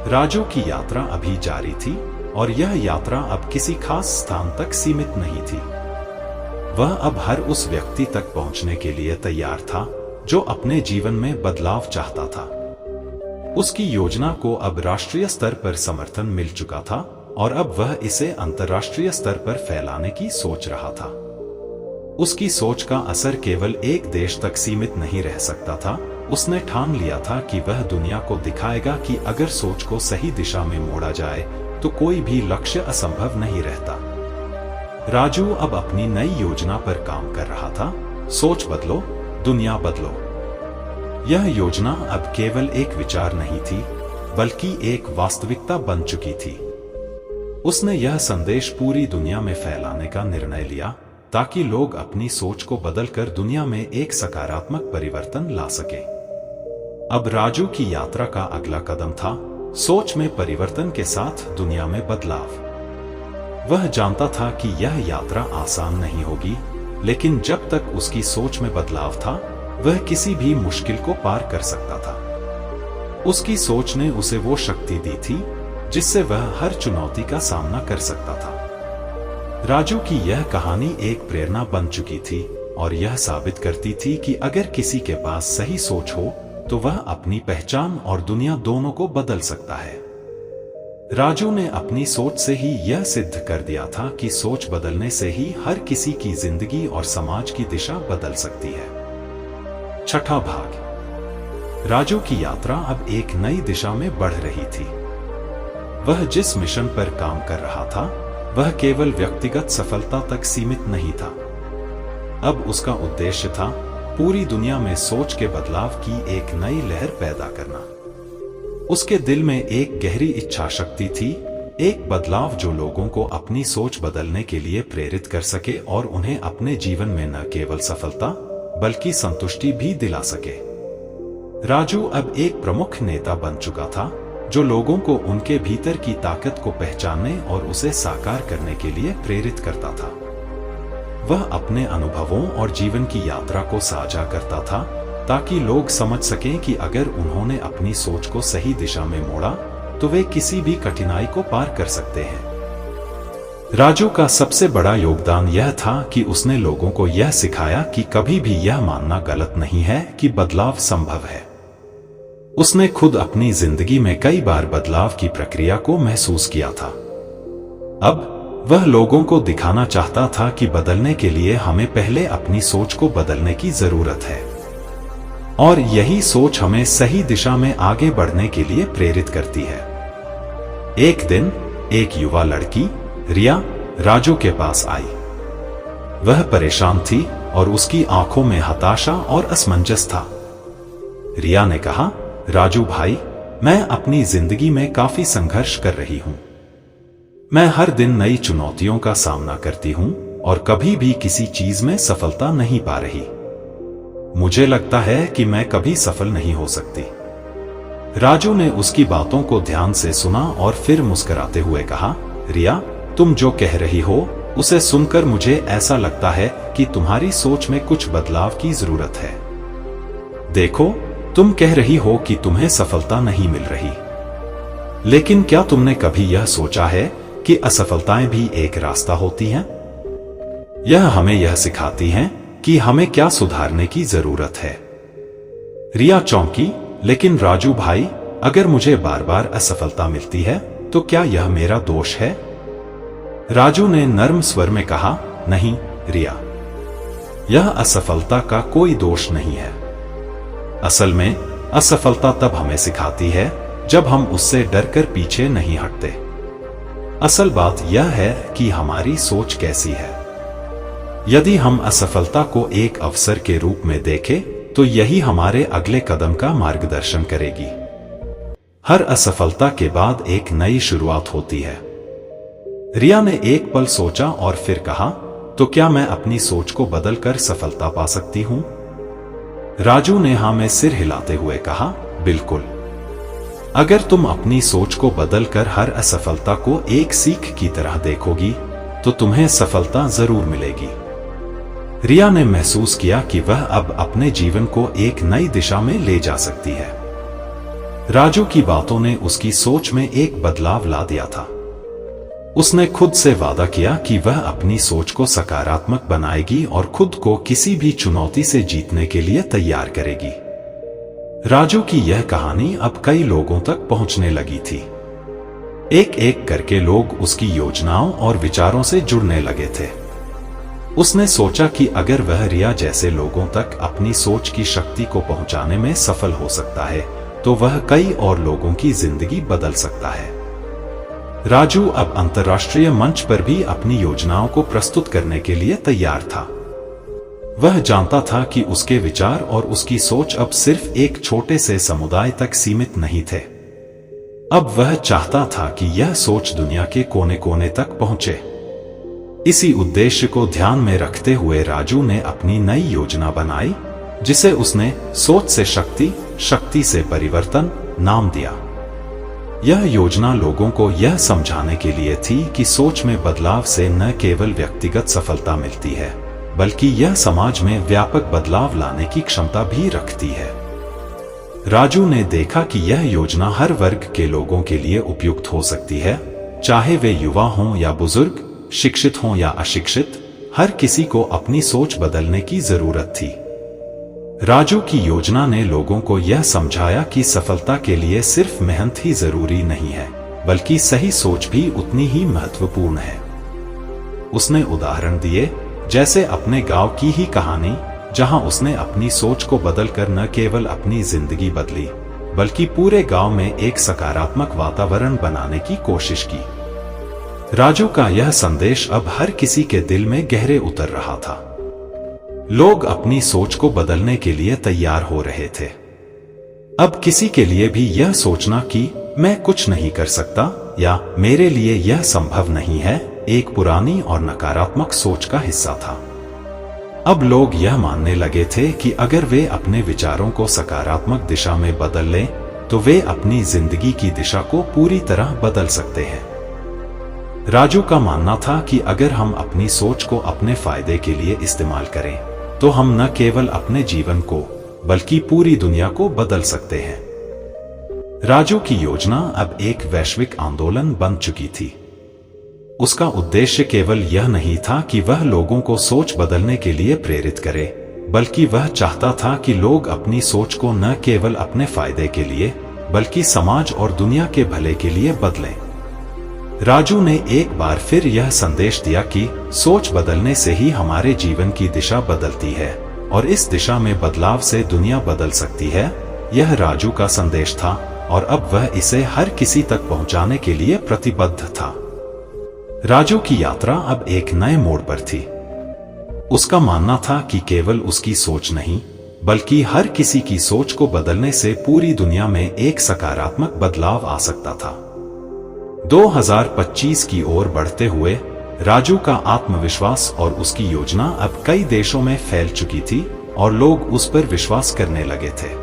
राजू की यात्रा अभी जारी थी और यह यात्रा अब किसी खास स्थान तक सीमित नहीं थी। वह अब हर उस व्यक्ति तक पहुंचने के लिए तैयार था जो अपने जीवन में बदलाव चाहता था। उसकी योजना को अब राष्ट्रीय स्तर पर समर्थन मिल चुका था और अब वह इसे अंतर्राष्ट्रीय स्तर पर फैलाने की सोच रहा था। उसकी सोच का असर केवल एक देश तक सीमित नहीं रह सकता था। उसने ठान लिया था कि वह दुनिया को दिखाएगा कि अगर सोच को सही दिशा में मोड़ा जाए तो कोई भी लक्ष्य असंभव नहीं रहता। राजू अब अपनी नई योजना पर काम कर रहा था। सोच बदलो, दुनिया बदलो। यह योजना अब केवल एक विचार नहीं थी, बल्कि एक वास्तविकता बन चुकी थी। उसने यह संदेश पूरी दुनिया में फैलाने का निर्णय लिया ताकि लोग अपनी सोच को बदलकर दुनिया में एक सकारात्मक परिवर्तन ला सके। अब राजू की यात्रा का अगला कदम था सोच में परिवर्तन के साथ दुनिया में बदलाव। वह जानता था कि यह यात्रा आसान नहीं होगी, लेकिन जब तक उसकी सोच में बदलाव था, वह किसी भी मुश्किल को पार कर सकता था। उसकी सोच ने उसे वो शक्ति दी थी जिससे वह हर चुनौती का सामना कर सकता था। राजू की यह कहानी एक प्रेरणा बन चुकी थी और यह साबित करती थी कि अगर किसी के पास सही सोच हो तो वह अपनी पहचान और दुनिया दोनों को बदल सकता है। राजू ने अपनी सोच से ही यह सिद्ध कर दिया था कि सोच बदलने से ही हर किसी की जिंदगी और समाज की दिशा बदल सकती है। छठा भाग। राजू की यात्रा अब एक नई दिशा में बढ़ रही थी। वह जिस मिशन पर काम कर रहा था, वह केवल व्यक्तिगत सफलता तक सीमित नहीं था। अब उसका उद्देश्य था पूरी दुनिया में सोच के बदलाव की एक नई लहर पैदा करना। उसके दिल में एक गहरी इच्छा शक्ति थी, एक बदलाव जो लोगों को अपनी सोच बदलने के लिए प्रेरित कर सके और उन्हें अपने जीवन में न केवल सफलता बल्कि संतुष्टि भी दिला सके। राजू अब एक प्रमुख नेता बन चुका था जो लोगों को उनके भीतर की ताकत को पहचानने और उसे साकार करने के लिए प्रेरित करता था। वह अपने अनुभवों और जीवन की यात्रा को साझा करता था ताकि लोग समझ सकें कि अगर उन्होंने अपनी सोच को सही दिशा में मोड़ा तो वे किसी भी कठिनाई को पार कर सकते हैं। राजू का सबसे बड़ा योगदान यह था कि उसने लोगों को यह सिखाया कि कभी भी यह मानना गलत नहीं है कि बदलाव संभव है। उसने खुद अपनी जिंदगी में कई बार बदलाव की प्रक्रिया को महसूस किया था। अब वह लोगों को दिखाना चाहता था कि बदलने के लिए हमें पहले अपनी सोच को बदलने की जरूरत है और यही सोच हमें सही दिशा में आगे बढ़ने के लिए प्रेरित करती है। एक दिन एक युवा लड़की रिया राजू के पास आई। वह परेशान थी और उसकी आंखों में हताशा और असमंजस था। रिया ने कहा, राजू भाई, मैं अपनी जिंदगी में काफी संघर्ष कर रही हूं। मैं हर दिन नई चुनौतियों का सामना करती हूं और कभी भी किसी चीज में सफलता नहीं पा रही। मुझे लगता है कि मैं कभी सफल नहीं हो सकती। राजू ने उसकी बातों को ध्यान से सुना और फिर मुस्कुराते हुए कहा, रिया, तुम जो कह रही हो उसे सुनकर मुझे ऐसा लगता है कि तुम्हारी सोच में कुछ बदलाव की जरूरत है। देखो, तुम कह रही हो कि तुम्हें सफलता नहीं मिल रही, लेकिन क्या तुमने कभी यह सोचा है कि असफलताएं भी एक रास्ता होती हैं? यह हमें यह सिखाती हैं कि हमें क्या सुधारने की जरूरत है। रिया चौंकी, लेकिन राजू भाई, अगर मुझे बार बार असफलता मिलती है तो क्या यह मेरा दोष है? राजू ने नर्म स्वर में कहा, नहीं रिया, यह असफलता का कोई दोष नहीं है। असल में असफलता तब हमें सिखाती है जब हम उससे डरकर पीछे नहीं हटते। असल बात यह है कि हमारी सोच कैसी है। यदि हम असफलता को एक अवसर के रूप में देखें तो यही हमारे अगले कदम का मार्गदर्शन करेगी। हर असफलता के बाद एक नई शुरुआत होती है। रिया ने एक पल सोचा और फिर कहा, तो क्या मैं अपनी सोच को बदलकर सफलता पा सकती हूं? राजू ने हाँ में सिर हिलाते हुए कहा, बिल्कुल। अगर तुम अपनी सोच को बदलकर हर असफलता को एक सीख की तरह देखोगी तो तुम्हें सफलता जरूर मिलेगी। रिया ने महसूस किया कि वह अब अपने जीवन को एक नई दिशा में ले जा सकती है। राजू की बातों ने उसकी सोच में एक बदलाव ला दिया था। उसने खुद से वादा किया कि वह अपनी सोच को सकारात्मक बनाएगी और खुद को किसी भी चुनौती से जीतने के लिए तैयार करेगी। राजू की यह कहानी अब कई लोगों तक पहुंचने लगी थी। एक एक करके लोग उसकी योजनाओं और विचारों से जुड़ने लगे थे। उसने सोचा कि अगर वह रिया जैसे लोगों तक अपनी सोच की शक्ति को पहुंचाने में सफल हो सकता है तो वह कई और लोगों की जिंदगी बदल सकता है। राजू अब अंतर्राष्ट्रीय मंच पर भी अपनी योजनाओं को प्रस्तुत करने के लिए तैयार था। वह जानता था कि उसके विचार और उसकी सोच अब सिर्फ एक छोटे से समुदाय तक सीमित नहीं थे। अब वह चाहता था कि यह सोच दुनिया के कोने कोने तक पहुंचे। इसी उद्देश्य को ध्यान में रखते हुए राजू ने अपनी नई योजना बनाई, जिसे उसने सोच से शक्ति, शक्ति से परिवर्तन नाम दिया। यह योजना लोगों को यह समझाने के लिए थी कि सोच में बदलाव से न केवल व्यक्तिगत सफलता मिलती है, बल्कि यह समाज में व्यापक बदलाव लाने की क्षमता भी रखती है। राजू ने देखा कि यह योजना हर वर्ग के लोगों के लिए उपयुक्त हो सकती है, चाहे वे युवा हों या बुजुर्ग, शिक्षित हों या अशिक्षित, हर किसी को अपनी सोच बदलने की जरूरत थी। राजू की योजना ने लोगों को यह समझाया कि सफलता के लिए सिर्फ मेहनत ही जरूरी नहीं है, बल्कि सही सोच भी उतनी ही महत्वपूर्ण है। उसने उदाहरण दिए, जैसे अपने गांव की ही कहानी, जहां उसने अपनी सोच को बदलकर न केवल अपनी जिंदगी बदली, बल्कि पूरे गांव में एक सकारात्मक वातावरण बनाने की कोशिश की। राजू का यह संदेश अब हर किसी के दिल में गहरे उतर रहा था। लोग अपनी सोच को बदलने के लिए तैयार हो रहे थे। अब किसी के लिए भी यह सोचना कि मैं कुछ नहीं कर सकता या मेरे लिए यह संभव नहीं है, एक पुरानी और नकारात्मक सोच का हिस्सा था। अब लोग यह मानने लगे थे कि अगर वे अपने विचारों को सकारात्मक दिशा में बदल लें तो वे अपनी जिंदगी की दिशा को पूरी तरह बदल सकते हैं। राजू का मानना था कि अगर हम अपनी सोच को अपने फायदे के लिए इस्तेमाल करें तो हम न केवल अपने जीवन को बल्कि पूरी दुनिया को बदल सकते हैं। राजू की योजना अब एक वैश्विक आंदोलन बन चुकी थी। उसका उद्देश्य केवल यह नहीं था कि वह लोगों को सोच बदलने के लिए प्रेरित करे, बल्कि वह चाहता था कि लोग अपनी सोच को न केवल अपने फायदे के लिए बल्कि समाज और दुनिया के भले के लिए बदलें। राजू ने एक बार फिर यह संदेश दिया कि सोच बदलने से ही हमारे जीवन की दिशा बदलती है और इस दिशा में बदलाव से दुनिया बदल सकती है। यह राजू का संदेश था, और अब वह इसे हर किसी तक पहुंचाने के लिए प्रतिबद्ध था। राजू की यात्रा अब एक नए मोड़ पर थी। उसका मानना था कि केवल उसकी सोच नहीं, बल्कि हर किसी की सोच को बदलने से पूरी दुनिया में एक सकारात्मक बदलाव आ सकता था। 2025 की ओर बढ़ते हुए राजू का आत्मविश्वास और उसकी योजना अब कई देशों में फैल चुकी थी और लोग उस पर विश्वास करने लगे थे।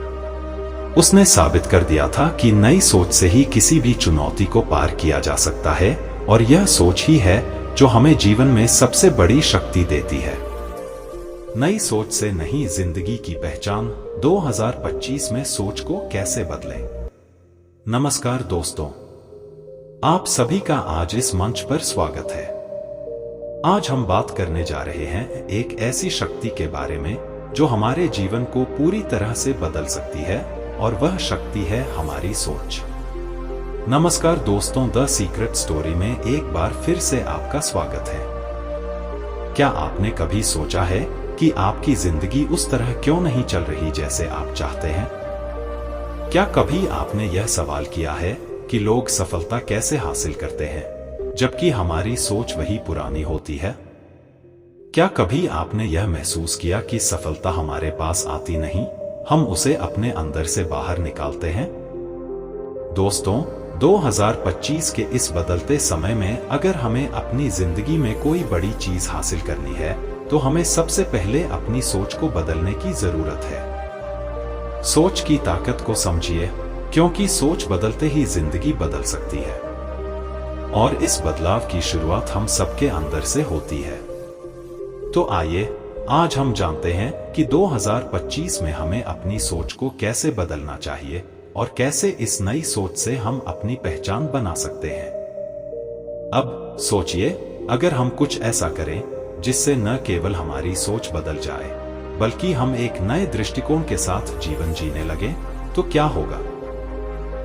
उसने साबित कर दिया था कि नई सोच से ही किसी भी चुनौती को पार किया जा सकता है, और यह सोच ही है जो हमें जीवन में सबसे बड़ी शक्ति देती है। नई सोच से नई जिंदगी की पहचान 2025 में सोच को कैसे बदलें। नमस्कार दोस्तों, आप सभी का आज इस मंच पर स्वागत है। आज हम बात करने जा रहे हैं एक ऐसी शक्ति के बारे में जो हमारे जीवन को पूरी तरह से बदल सकती है, और वह शक्ति है हमारी सोच। नमस्कार दोस्तों, द सीक्रेट स्टोरी में एक बार फिर से आपका स्वागत है। क्या आपने कभी सोचा है कि आपकी जिंदगी उस तरह क्यों नहीं चल रही जैसे आप चाहते हैं? क्या कभी आपने यह सवाल किया है कि लोग सफलता कैसे हासिल करते हैं, जबकि हमारी सोच वही पुरानी होती है? क्या कभी आपने यह महसूस किया कि सफलता हमारे पास आती नहीं, हम उसे अपने अंदर से बाहर निकालते हैं? दोस्तों, 2025 के इस बदलते समय में अगर हमें अपनी जिंदगी में कोई बड़ी चीज हासिल करनी है, तो हमें सबसे पहले अपनी सोच को बदलने की जरूरत है। सोच की ताकत को समझिए, क्योंकि सोच बदलते ही जिंदगी बदल सकती है, और इस बदलाव की शुरुआत हम सबके अंदर से होती है। तो आइए आज हम जानते हैं कि 2025 में हमें अपनी सोच को कैसे बदलना चाहिए और कैसे इस नई सोच से हम अपनी पहचान बना सकते हैं। अब सोचिए, अगर हम कुछ ऐसा करें जिससे न केवल हमारी सोच बदल जाए, बल्कि हम एक नए दृष्टिकोण के साथ जीवन जीने लगे, तो क्या होगा?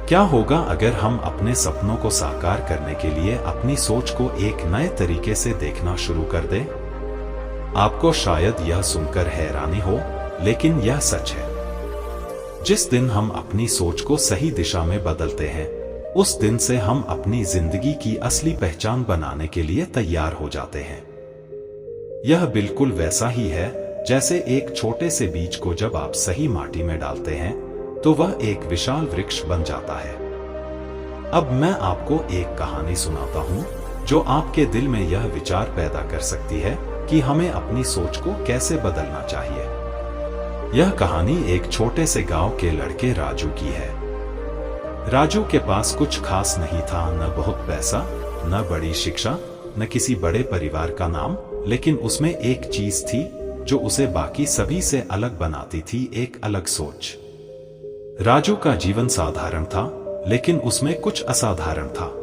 क्या होगा अगर हम अपने सपनों को साकार करने के लिए अपनी सोच को एक नए तरीके से देखना शुरू कर दें? आपको शायद यह सुनकर हैरानी हो, लेकिन यह सच है। जिस दिन हम अपनी सोच को सही दिशा में बदलते हैं, उस दिन से हम अपनी जिंदगी की असली पहचान बनाने के लिए तैयार हो जाते हैं। यह बिल्कुल वैसा ही है जैसे एक छोटे से बीज को जब आप सही माटी में डालते हैं, तो वह एक विशाल वृक्ष बन जाता है। अब मैं आपको एक कहानी सुनाता हूं जो आपके दिल में यह विचार पैदा कर सकती है कि हमें अपनी सोच को कैसे बदलना चाहिए। यह कहानी एक छोटे से गांव के लड़के राजू की है। राजू के पास कुछ खास नहीं था, न बहुत पैसा, न बड़ी शिक्षा, न किसी बड़े परिवार का नाम, लेकिन उसमें एक चीज थी जो उसे बाकी सभी से अलग बनाती थी, एक अलग सोच। राजू का जीवन साधारण था, लेकिन उसमें कुछ असाधारण था।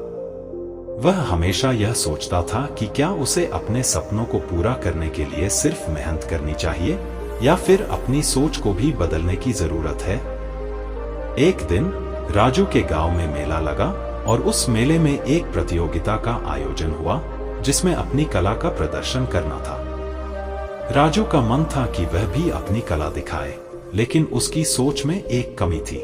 वह हमेशा यह सोचता था कि क्या उसे अपने सपनों को पूरा करने के लिए सिर्फ मेहनत करनी चाहिए, या फिर अपनी सोच को भी बदलने की जरूरत है। एक दिन राजू के गांव में मेला लगा, और उस मेले में एक प्रतियोगिता का आयोजन हुआ जिसमें अपनी कला का प्रदर्शन करना था। राजू का मन था कि वह भी अपनी कला दिखाए, लेकिन उसकी सोच में एक कमी थी।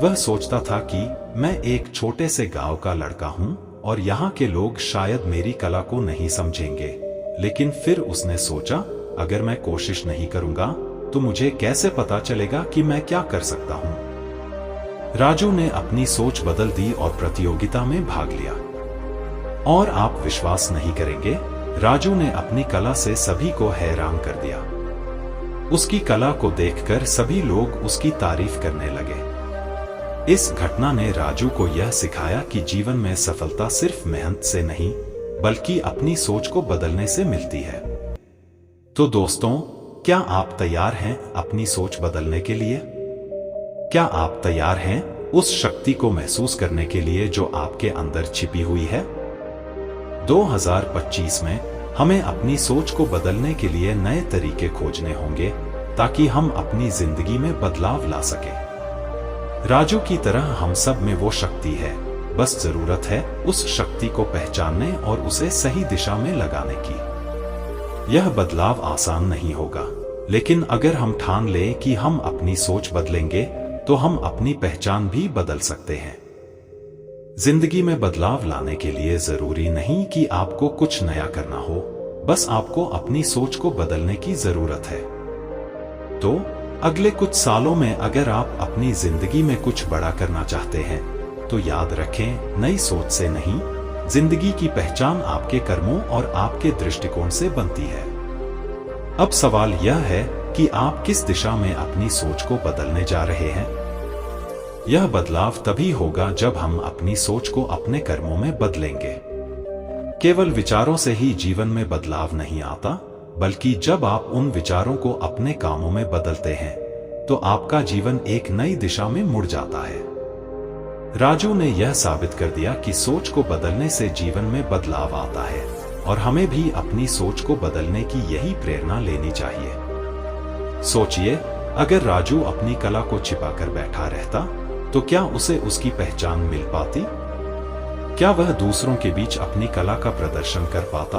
वह सोचता था कि मैं एक छोटे से गांव का लड़का हूं और यहाँ के लोग शायद मेरी कला को नहीं समझेंगे। लेकिन फिर उसने सोचा, अगर मैं कोशिश नहीं करूंगा तो मुझे कैसे पता चलेगा कि मैं क्या कर सकता हूं। राजू ने अपनी सोच बदल दी और प्रतियोगिता में भाग लिया। और आप विश्वास नहीं करेंगे, राजू ने अपनी कला से सभी को हैरान कर दिया। उसकी कला को देखकर सभी लोग उसकी तारीफ करने लगे। इस घटना ने राजू को यह सिखाया कि जीवन में सफलता सिर्फ मेहनत से नहीं, बल्कि अपनी सोच को बदलने से मिलती है। तो दोस्तों, क्या आप तैयार हैं अपनी सोच बदलने के लिए? क्या आप तैयार हैं उस शक्ति को महसूस करने के लिए जो आपके अंदर छिपी हुई है? 2025 में हमें अपनी सोच को बदलने के लिए नए तरीके खोजने होंगे, ताकि हम अपनी जिंदगी में बदलाव ला सकें। राजू की तरह हम सब में वो शक्ति है, बस जरूरत है उस शक्ति को पहचानने और उसे सही दिशा में लगाने की। यह बदलाव आसान नहीं होगा, लेकिन अगर हम ठान लें कि हम अपनी सोच बदलेंगे, तो तो हम अपनी पहचान भी बदल सकते हैं। जिंदगी में बदलाव लाने के लिए जरूरी नहीं कि आपको कुछ नया करना हो, बस आपको अपनी सोच को बदलने की जरूरत है। तो अगले कुछ सालों में अगर आप अपनी जिंदगी में कुछ बड़ा करना चाहते हैं, तो याद रखें, नई सोच से नहीं, जिंदगी की पहचान आपके कर्मों और आपके दृष्टिकोण से बनती है। अब सवाल यह है कि आप किस दिशा में अपनी सोच को बदलने जा रहे हैं। यह बदलाव तभी होगा जब हम अपनी सोच को अपने कर्मों में बदलेंगे। केवल विचारों से ही जीवन में बदलाव नहीं आता, बल्कि जब आप उन विचारों को अपने कामों में बदलते हैं, तो आपका जीवन एक नई दिशा में मुड़ जाता है। राजू ने यह साबित कर दिया कि सोच को बदलने से जीवन में बदलाव आता है, और हमें भी अपनी सोच को बदलने की यही प्रेरणा लेनी चाहिए। सोचिए, अगर राजू अपनी कला को छिपाकर बैठा रहता, तो क्या उसे उसकी पहचान मिल पाती? क्या वह दूसरों के बीच अपनी कला का प्रदर्शन कर पाता?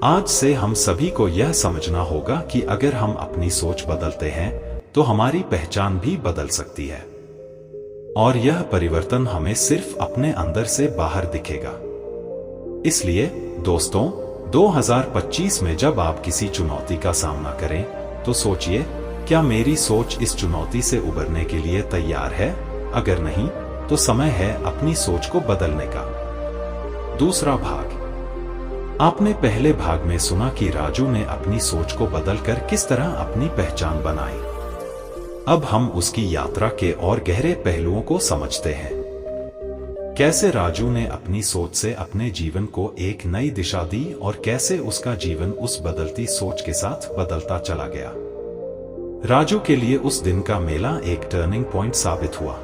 आज से हम सभी को यह समझना होगा कि अगर हम अपनी सोच बदलते हैं, तो हमारी पहचान भी बदल सकती है, और यह परिवर्तन हमें सिर्फ अपने अंदर से बाहर दिखेगा। इसलिए दोस्तों, 2025 में जब आप किसी चुनौती का सामना करें, तो सोचिए, क्या मेरी सोच इस चुनौती से उबरने के लिए तैयार है? अगर नहीं, तो समय है अपनी सोच को बदलने का। दूसरा भाग। आपने पहले भाग में सुना कि राजू ने अपनी सोच को बदलकर किस तरह अपनी पहचान बनाई। अब हम उसकी यात्रा के और गहरे पहलुओं को समझते हैं। कैसे राजू ने अपनी सोच से अपने जीवन को एक नई दिशा दी और कैसे उसका जीवन उस बदलती सोच के साथ बदलता चला गया। राजू के लिए उस दिन का मेला एक टर्निंग पॉइंट साबित हुआ।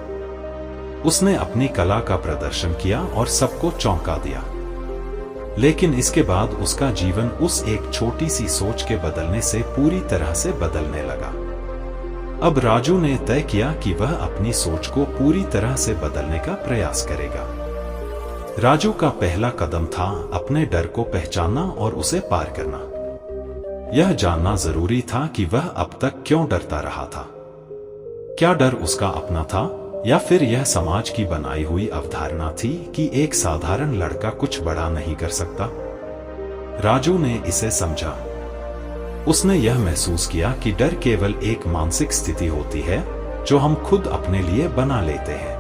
उसने अपनी कला का प्रदर्शन किया और सबको चौंका दिया। लेकिन इसके बाद उसका जीवन उस एक छोटी सी सोच के बदलने से पूरी तरह से बदलने लगा। अब राजू ने तय किया कि वह अपनी सोच को पूरी तरह से बदलने का प्रयास करेगा। राजू का पहला कदम था अपने डर को पहचानना और उसे पार करना। यह जानना जरूरी था कि वह अब तक क्यों डरता रहा था। क्या डर उसका अपना था, या फिर यह समाज की बनाई हुई अवधारणा थी कि एक साधारण लड़का कुछ बड़ा नहीं कर सकता? राजू ने इसे समझा। उसने यह महसूस किया कि डर केवल एक मानसिक स्थिति होती है जो हम खुद अपने लिए बना लेते हैं।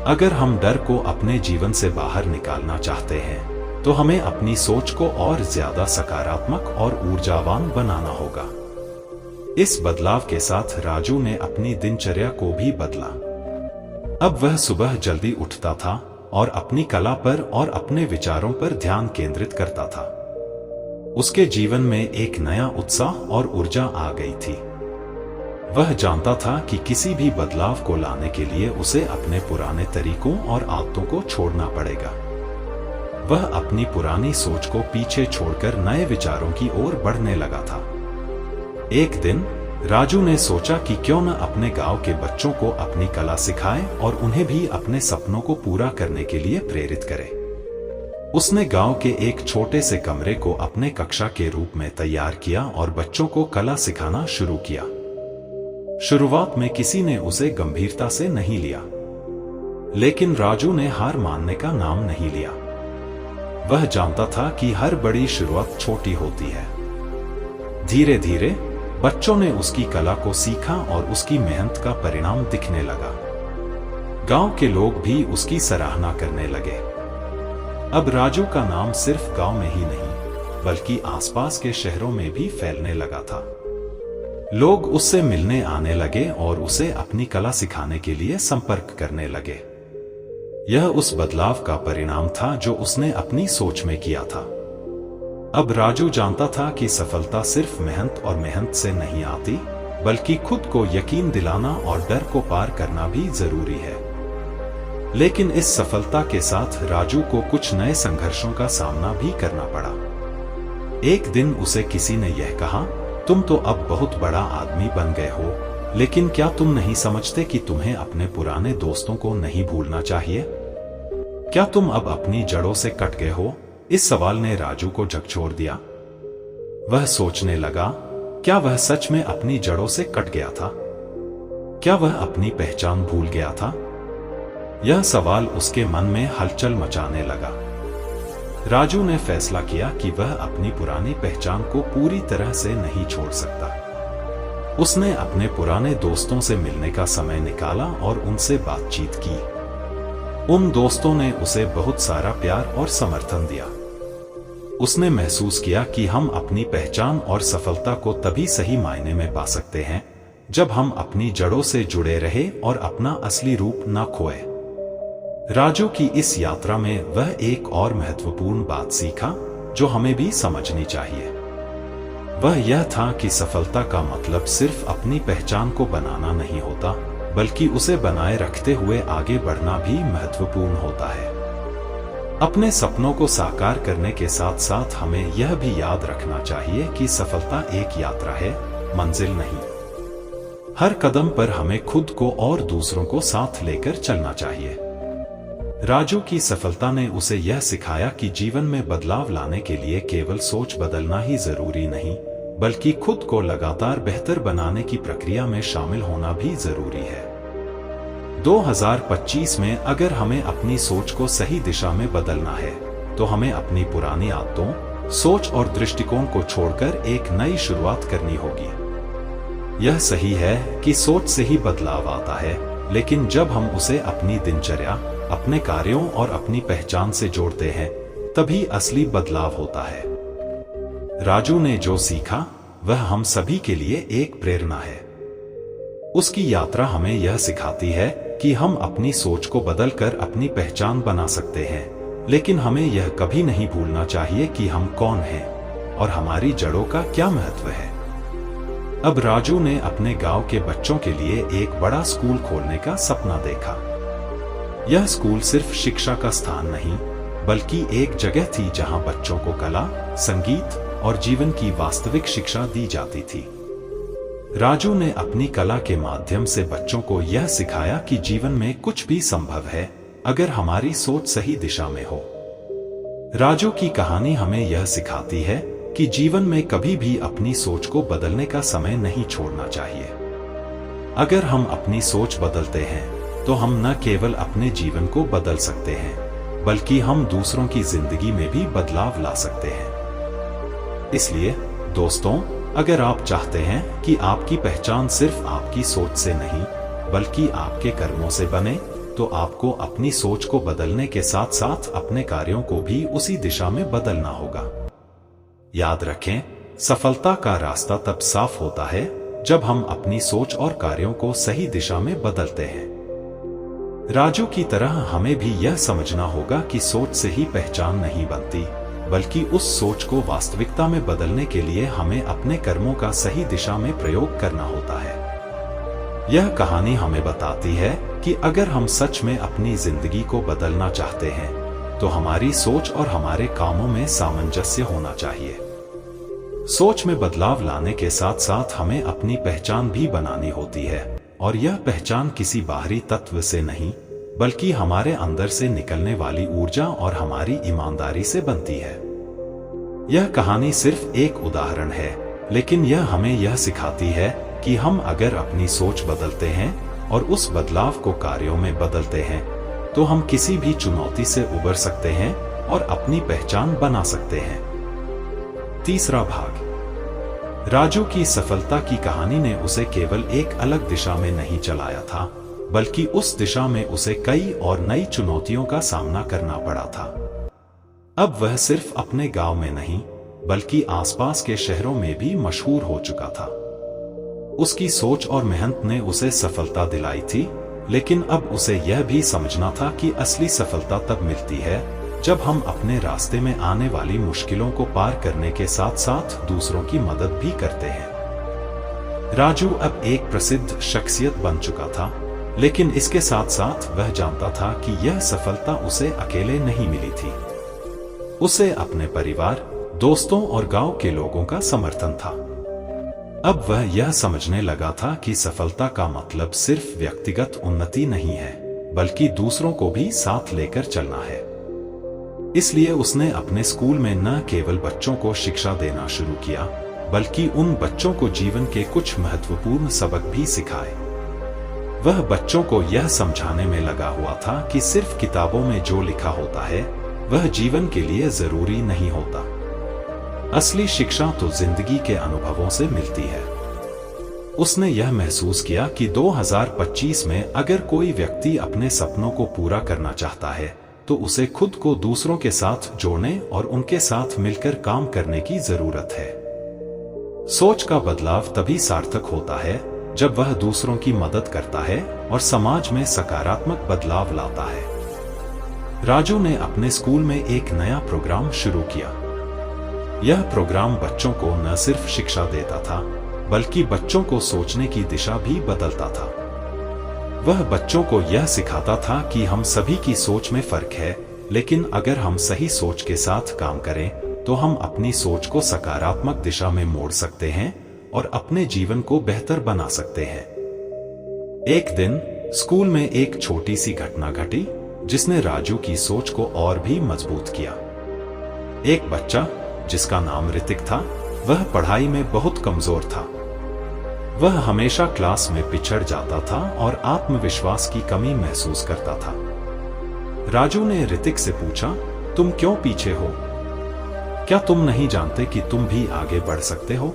अगर हम डर को अपने जीवन से बाहर निकालना चाहते हैं, तो हमें अपनी सोच को और ज्यादा सकारात्मक और ऊर्जावान बनाना होगा। इस बदलाव के साथ राजू ने अपनी दिनचर्या को भी बदला। अब वह सुबह जल्दी उठता था और अपनी कला पर और अपने विचारों पर ध्यान केंद्रित करता था। उसके जीवन में एक नया उत्साह और ऊर्जा आ गई थी। वह जानता था कि किसी भी बदलाव को लाने के लिए उसे अपने पुराने तरीकों और आदतों को छोड़ना पड़ेगा। वह अपनी पुरानी सोच को पीछे छोड़कर नए विचारों की ओर बढ़ने लगा था। एक दिन राजू ने सोचा कि क्यों न अपने गांव के बच्चों को अपनी कला सिखाए और उन्हें भी अपने सपनों को पूरा करने के लिए प्रेरित करे। उसने गांव के एक छोटे से कमरे को अपने कक्षा के रूप में तैयार किया और बच्चों को कला सिखाना शुरू किया। शुरुआत में किसी ने उसे गंभीरता से नहीं लिया, लेकिन राजू ने हार मानने का नाम नहीं लिया। वह जानता था कि हर बड़ी शुरुआत छोटी होती है। धीरे धीरे बच्चों ने उसकी कला को सीखा और उसकी मेहनत का परिणाम दिखने लगा। गांव के लोग भी उसकी सराहना करने लगे। अब राजू का नाम सिर्फ गांव में ही नहीं, बल्कि आसपास के शहरों में भी फैलने लगा था। लोग उससे मिलने आने लगे और उसे अपनी कला सिखाने के लिए संपर्क करने लगे। यह उस बदलाव का परिणाम था जो उसने अपनी सोच में किया था। अब राजू जानता था कि सफलता सिर्फ मेहनत और मेहनत से नहीं आती, बल्कि खुद को यकीन दिलाना और डर को पार करना भी जरूरी है। लेकिन इस सफलता के साथ राजू को कुछ नए संघर्षों का सामना भी करना पड़ा। एक दिन उसे किसी ने यह कहा, तुम तो अब बहुत बड़ा आदमी बन गए हो, लेकिन क्या तुम नहीं समझते कि तुम्हें अपने पुराने दोस्तों को नहीं भूलना चाहिए? क्या तुम अब अपनी जड़ों से कट गए हो? इस सवाल ने राजू को झकझोर दिया। वह सोचने लगा, क्या वह सच में अपनी जड़ों से कट गया था? क्या वह अपनी पहचान भूल गया था? यह सवाल उसके मन में हलचल मचाने लगा। राजू ने फैसला किया कि वह अपनी पुरानी पहचान को पूरी तरह से नहीं छोड़ सकता। उसने अपने पुराने दोस्तों से मिलने का समय निकाला और उनसे बातचीत की। उन दोस्तों ने उसे बहुत सारा प्यार और समर्थन दिया। उसने महसूस किया कि हम अपनी पहचान और सफलता को तभी सही मायने में पा सकते हैं जब हम अपनी जड़ों से जुड़े रहे और अपना असली रूप न खोए। राजू की इस यात्रा में वह एक और महत्वपूर्ण बात सीखा जो हमें भी समझनी चाहिए। वह यह था कि सफलता का मतलब सिर्फ अपनी पहचान को बनाना नहीं होता, बल्कि उसे बनाए रखते हुए आगे बढ़ना भी महत्वपूर्ण होता है। अपने सपनों को साकार करने के साथ साथ हमें यह भी याद रखना चाहिए कि सफलता एक यात्रा है, मंजिल नहीं। हर कदम पर हमें खुद को और दूसरों को साथ लेकर चलना चाहिए। राजू की सफलता ने उसे यह सिखाया कि जीवन में बदलाव लाने के लिए केवल सोच बदलना ही जरूरी नहीं, बल्कि खुद को लगातार बेहतर बनाने की प्रक्रिया में शामिल होना भी जरूरी है। 2025 में अगर हमें अपनी सोच को सही दिशा में बदलना है, तो हमें अपनी पुरानी आदतों, सोच और दृष्टिकोण को छोड़कर एक नई शुरुआत करनी होगी। यह सही है कि सोच से ही बदलाव आता है, लेकिन जब हम उसे अपनी दिनचर्या, अपने कार्यों और अपनी पहचान से जोड़ते हैं, तभी असली बदलाव होता है। राजू ने जो सीखा वह हम सभी के लिए एक प्रेरणा है। उसकी यात्रा हमें यह सिखाती है कि हम अपनी सोच को बदलकर अपनी पहचान बना सकते हैं, लेकिन हमें यह कभी नहीं भूलना चाहिए कि हम कौन हैं और हमारी जड़ों का क्या महत्व है। अब राजू ने अपने गांव के बच्चों के लिए एक बड़ा स्कूल खोलने का सपना देखा। यह स्कूल सिर्फ शिक्षा का स्थान नहीं, बल्कि एक जगह थी जहां बच्चों को कला, संगीत और जीवन की वास्तविक शिक्षा दी जाती थी। राजू ने अपनी कला के माध्यम से बच्चों को यह सिखाया कि जीवन में कुछ भी संभव है अगर हमारी सोच सही दिशा में हो। राजू की कहानी हमें यह सिखाती है कि जीवन में कभी भी अपनी सोच को बदलने का समय नहीं छोड़ना चाहिए। अगर हम अपनी सोच बदलते हैं तो हम न केवल अपने जीवन को बदल सकते हैं, बल्कि हम दूसरों की जिंदगी में भी बदलाव ला सकते हैं। इसलिए दोस्तों, अगर आप चाहते हैं कि आपकी पहचान सिर्फ आपकी सोच से नहीं, बल्कि आपके कर्मों से बने, तो आपको अपनी सोच को बदलने के साथ साथ अपने कार्यों को भी उसी दिशा में बदलना होगा। याद रखें, सफलता का रास्ता तब साफ होता है जब हम अपनी सोच और कार्यों को सही दिशा में बदलते हैं। राजू की तरह हमें भी यह समझना होगा कि सोच से ही पहचान नहीं बनती, बल्कि उस सोच को वास्तविकता में बदलने के लिए हमें अपने कर्मों का सही दिशा में प्रयोग करना होता है। यह कहानी हमें बताती है कि अगर हम सच में अपनी जिंदगी को बदलना चाहते हैं, तो हमारी सोच और हमारे कामों में सामंजस्य होना चाहिए। सोच में बदलाव लाने के साथ साथ हमें अपनी पहचान भी बनानी होती है, और यह पहचान किसी बाहरी तत्व से नहीं, बल्कि हमारे अंदर से निकलने वाली ऊर्जा और हमारी ईमानदारी से बनती है। यह कहानी सिर्फ एक उदाहरण है, लेकिन यह हमें यह सिखाती है कि हम अगर अपनी सोच बदलते हैं और उस बदलाव को कार्यों में बदलते हैं, तो हम किसी भी चुनौती से उबर सकते हैं और अपनी पहचान बना सकते हैं। तीसरा भाग। राजू की सफलता की कहानी ने उसे केवल एक अलग दिशा में नहीं चलाया था, बल्कि उस दिशा में उसे कई और नई चुनौतियों का सामना करना पड़ा था। अब वह सिर्फ अपने गांव में नहीं, बल्कि आसपास के शहरों में भी मशहूर हो चुका था। उसकी सोच और मेहनत ने उसे सफलता दिलाई थी, लेकिन अब उसे यह भी समझना था कि असली सफलता तब मिलती है जब हम अपने रास्ते में आने वाली मुश्किलों को पार करने के साथ साथ दूसरों की मदद भी करते हैं। राजू अब एक प्रसिद्ध शख्सियत बन चुका था, लेकिन इसके साथ साथ वह जानता था कि यह सफलता उसे अकेले नहीं मिली थी। उसे अपने परिवार, दोस्तों और गांव के लोगों का समर्थन था। अब वह यह समझने लगा था कि सफलता का मतलब सिर्फ व्यक्तिगत उन्नति नहीं है, बल्कि दूसरों को भी साथ लेकर चलना है। इसलिए उसने अपने स्कूल में न केवल बच्चों को शिक्षा देना शुरू किया, बल्कि उन बच्चों को जीवन के कुछ महत्वपूर्ण सबक भी सिखाए। वह बच्चों को यह समझाने में लगा हुआ था कि सिर्फ किताबों में जो लिखा होता है वह जीवन के लिए जरूरी नहीं होता। असली शिक्षा तो जिंदगी के अनुभवों से मिलती है। उसने यह महसूस किया कि 2025 में अगर कोई व्यक्ति अपने सपनों को पूरा करना चाहता है तो उसे खुद को दूसरों के साथ जोड़ने और उनके साथ मिलकर काम करने की जरूरत है। सोच का बदलाव तभी सार्थक होता है जब वह दूसरों की मदद करता है और समाज में सकारात्मक बदलाव लाता है। राजू ने अपने स्कूल में एक नया प्रोग्राम शुरू किया। यह प्रोग्राम बच्चों को न सिर्फ शिक्षा देता था बल्कि बच्चों को सोचने की दिशा भी बदलता था। वह बच्चों को यह सिखाता था कि हम सभी की सोच में फर्क है, लेकिन अगर हम सही सोच के साथ काम करें तो हम अपनी सोच को सकारात्मक दिशा में मोड़ सकते हैं और अपने जीवन को बेहतर बना सकते हैं। एक दिन स्कूल में एक छोटी सी घटना घटी जिसने राजू की सोच को और भी मजबूत किया। एक बच्चा जिसका नाम ऋतिक था, वह पढ़ाई में बहुत कमजोर था। वह हमेशा क्लास में पिछड़ जाता था और आत्मविश्वास की कमी महसूस करता था। राजू ने ऋतिक से पूछा, तुम क्यों पीछे हो? क्या तुम नहीं जानते कि तुम भी आगे बढ़ सकते हो?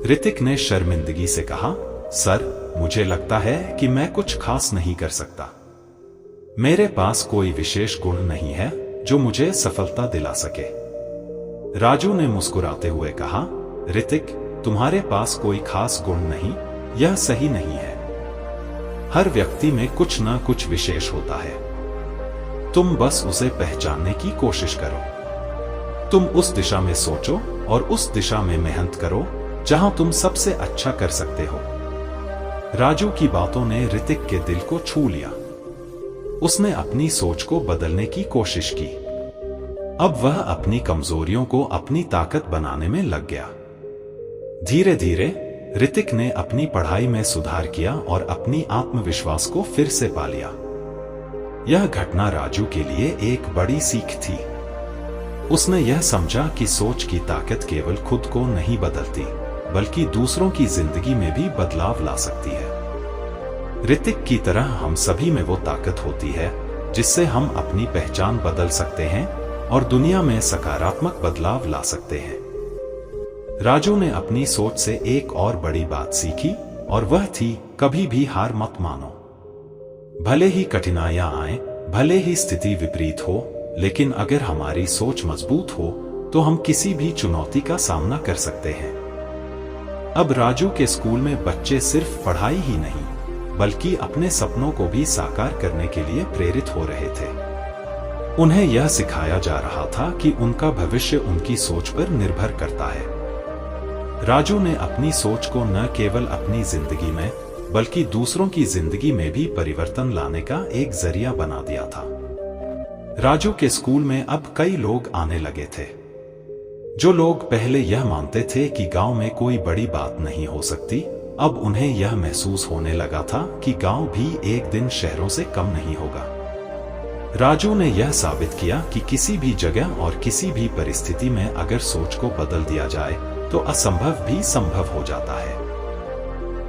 ऋतिक ने शर्मिंदगी से कहा, सर, मुझे लगता है कि मैं कुछ खास नहीं कर सकता। मेरे पास कोई विशेष गुण नहीं है जो मुझे सफलता दिला सके। राजू ने मुस्कुराते हुए कहा, ऋतिक, तुम्हारे पास कोई खास गुण नहीं, यह सही नहीं है। हर व्यक्ति में कुछ न कुछ विशेष होता है। तुम बस उसे पहचानने की कोशिश करो। तुम उस दिशा में सोचो और उस दिशा में मेहनत करो जहां तुम सबसे अच्छा कर सकते हो। राजू की बातों ने ऋतिक के दिल को छू लिया। उसने अपनी सोच को बदलने की कोशिश की। अब वह अपनी कमजोरियों को अपनी ताकत बनाने में लग गया। धीरे धीरे ऋतिक ने अपनी पढ़ाई में सुधार किया और अपनी आत्मविश्वास को फिर से पा लिया। यह घटना राजू के लिए एक बड़ी सीख थी। उसने यह समझा कि सोच की ताकत केवल खुद को नहीं बदलती, बल्कि दूसरों की जिंदगी में भी बदलाव ला सकती है। ऋतिक की तरह हम सभी में वो ताकत होती है जिससे हम अपनी पहचान बदल सकते हैं और दुनिया में सकारात्मक बदलाव ला सकते हैं। राजू ने अपनी सोच से एक और बड़ी बात सीखी और वह थी, कभी भी हार मत मानो। भले ही कठिनाइयां आए, भले ही स्थिति विपरीत हो, लेकिन अगर हमारी सोच मजबूत हो तो हम किसी भी चुनौती का सामना कर सकते हैं। अब राजू के स्कूल में बच्चे सिर्फ पढ़ाई ही नहीं बल्कि अपने सपनों को भी साकार करने के लिए प्रेरित हो रहे थे। उन्हें यह सिखाया जा रहा था कि उनका भविष्य उनकी सोच पर निर्भर करता है। राजू ने अपनी सोच को न केवल अपनी जिंदगी में बल्कि दूसरों की जिंदगी में भी परिवर्तन लाने का एक जरिया बना दिया था। राजू के स्कूल में अब कई लोग आने लगे थे। जो लोग पहले यह मानते थे कि गांव में कोई बड़ी बात नहीं हो सकती, अब उन्हें यह महसूस होने लगा था कि गांव भी एक दिन शहरों से कम नहीं होगा। राजू ने यह साबित किया कि किसी भी जगह और किसी भी परिस्थिति में अगर सोच को बदल दिया जाए तो असंभव भी संभव हो जाता है।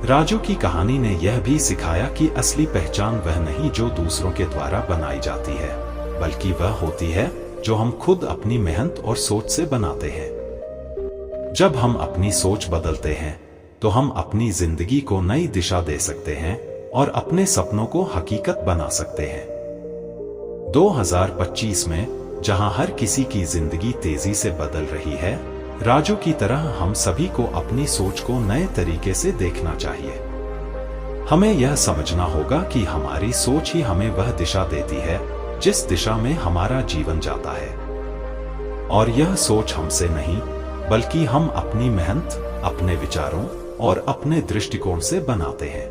राजू की कहानी ने यह भी सिखाया कि असली पहचान वह नहीं जो दूसरों के द्वारा बनाई जाती है, बल्कि वह होती है जो हम खुद अपनी मेहनत और सोच से बनाते हैं। जब हम अपनी सोच बदलते हैं तो हम अपनी जिंदगी को नई दिशा दे सकते हैं और अपने सपनों को हकीकत बना सकते हैं। 2025 में जहां हर किसी की जिंदगी तेजी से बदल रही है, राजू की तरह हम सभी को अपनी सोच को नए तरीके से देखना चाहिए। हमें यह समझना होगा कि हमारी सोच ही हमें वह दिशा देती है जिस दिशा में हमारा जीवन जाता है, और यह सोच हमसे नहीं बल्कि हम अपनी मेहनत, अपने विचारों और अपने दृष्टिकोण से बनाते हैं।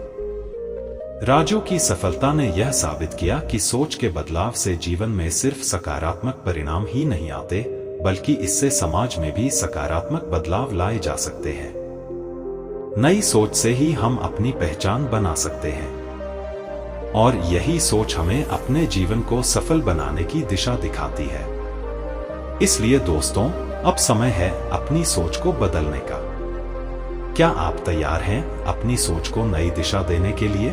राजू की सफलता ने यह साबित किया कि सोच के बदलाव से जीवन में सिर्फ सकारात्मक परिणाम ही नहीं आते, बल्कि इससे समाज में भी सकारात्मक बदलाव लाए जा सकते हैं। नई सोच से ही हम अपनी पहचान बना सकते हैं, और यही सोच हमें अपने जीवन को सफल बनाने की दिशा दिखाती है। इसलिए दोस्तों, अब समय है अपनी सोच को बदलने का। क्या आप तैयार हैं अपनी सोच को नई दिशा देने के लिए?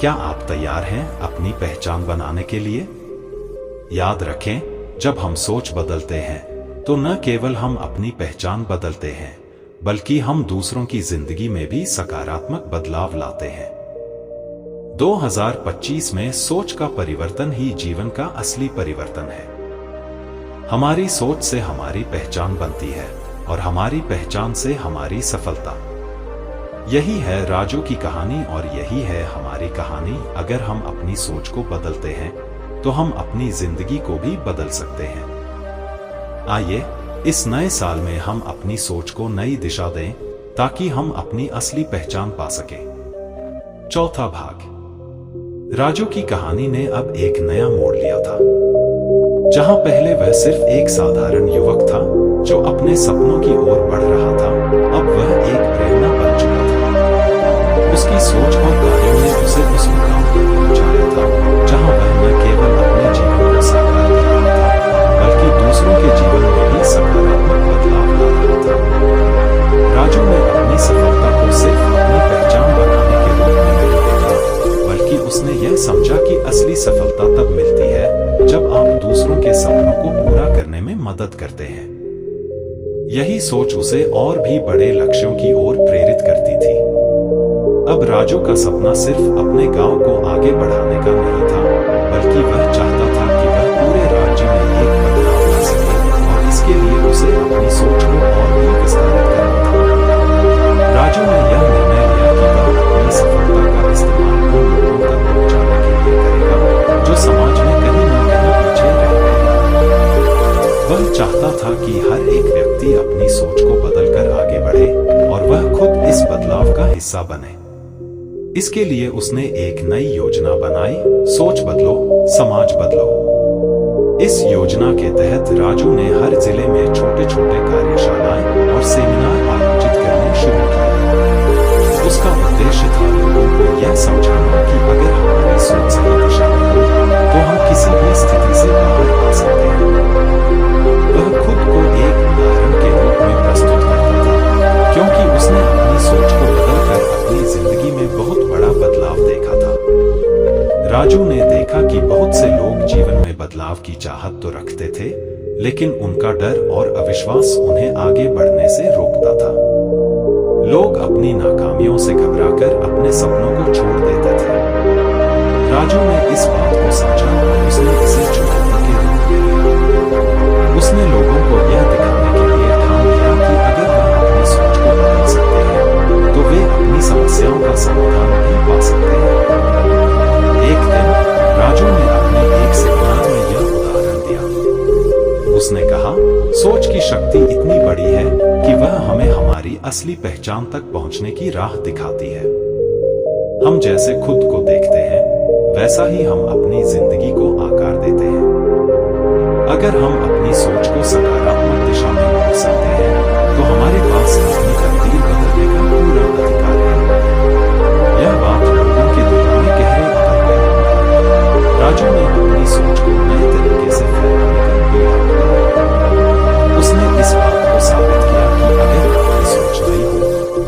क्या आप तैयार हैं अपनी पहचान बनाने के लिए? याद रखें, जब हम सोच बदलते हैं तो न केवल हम अपनी पहचान बदलते हैं, बल्कि हम दूसरों की जिंदगी में भी सकारात्मक बदलाव लाते हैं। 2025 में सोच का परिवर्तन ही जीवन का असली परिवर्तन है। हमारी सोच से हमारी पहचान बनती है और हमारी पहचान से हमारी सफलता। यही है राजू की कहानी और यही है हमारी कहानी। अगर हम अपनी सोच को बदलते हैं तो हम अपनी जिंदगी को भी बदल सकते हैं। आइए इस नए साल में हम अपनी सोच को नई दिशा दें ताकि हम अपनी असली पहचान पा सकें। चौथा भाग। राजू की कहानी ने अब एक नया मोड़ लिया था। जहां पहले वह सिर्फ एक साधारण युवक था जो अपने सपनों की ओर बढ़ रहा था, अब वह एक प्रेरणा बन चुका था। उसकी सोच और कार्यों ने उसे उस मुकाम पर पहुंचाया था जहां वह न केवल अपने जीवन को साकार कर रहा था, बल्कि दूसरों के जीवन में भी सकारात्मक बदलाव ला रहा था। राजू ने अपनी सफलता को सिर्फ अपनी पहचान बनाने के रूप में नहीं देखा, बल्कि उसने यह समझा कि असली सफलता तब मिलती है जब आप दूसरों के सपनों को पूरा करने में मदद करते हैं। यही सोच उसे और भी बड़े लक्ष्यों की ओर प्रेरित करती थी। अब राजू का सपना सिर्फ अपने गांव को आगे बढ़ाने का नहीं था, बल्कि वह चाहता था कि वह पूरे राज्य में एक बदलाव ला सके और इसके लिए उसे अपनी सोच को और भी विस्तारित करना था। राजू ने यह निर्णय लिया कि वह अपनी सफलता का इस्तेमाल उन लोगों तक पहुंचाने के लिए करेगा जो समाज में कहीं न कहीं पीछे रह गए हैं। वह चाहता था कि हर एक व्यक्ति अपनी सोच को बदलकर आगे बढ़े और वह खुद इस बदलाव का हिस्सा बने। इसके लिए उसने एक नई योजना बनाई, सोच बदलो, समाज बदलो। इस योजना के तहत राजू ने हर जिले में छोटे छोटे कार्यशालाएं और सेमिनार आयोजित करने शुरू किए। उसका उद्देश्य था लोगों को यह समझाना कि अगर हमारी सोच सही दिशा में हो तो हम किसी भी स्थिति से बाहर आ सकते हैं। वह खुद को एक उदाहरण के रूप में प्रस्तुत करता था, क्योंकि उसने अपनी सोच को बदलकर अपनी जिंदगी में बहुत बड़ा बदलाव देखा था। राजू ने देखा कि बहुत से लोग जीवन में बदलाव की चाहत तो रखते थे, लेकिन उनका डर और अविश्वास उन्हें आगे बढ़ने से रोकता था। लोग अपनी नाकामियों से घबराकर अपने सपनों को छोड़ देते थे। राजू ने इस बात को समझा और उसने इसे चुनौती के रूप में लिया। उसने लोगों को यह दिखाने के लिए ठान लिया कि अगर वह अपनी सोच को बदल सकते हैं तो वे अपनी समस्याओं का समाधान भी पा सकते हैं। एक दिन राजू ने अपने एक सेमिनार में यह उदाहरण दिया। उसने कहा, सोच की शक्ति इतनी बड़ी है कि वह हमें हमारी असली पहचान तक पहुंचने की राह दिखाती है। हम जैसे खुद को देखते हैं वैसा ही हम अपनी जिंदगी को आकार देते हैं। अगर हम अपनी सोच को सकारात्मक दिशा में मोड़ सकते हैं तो हमारे पास अपनी तकदीर बदलने का पूरा अधिकार है। यह बात लोगों के दिलों में गहरे उतर गई। राजू ने अपनी सोच को नए तरीके से फैलाने का बीड़ा उठाया। उसने इस बात को साबित किया कि अगर आपकी सोच नई हो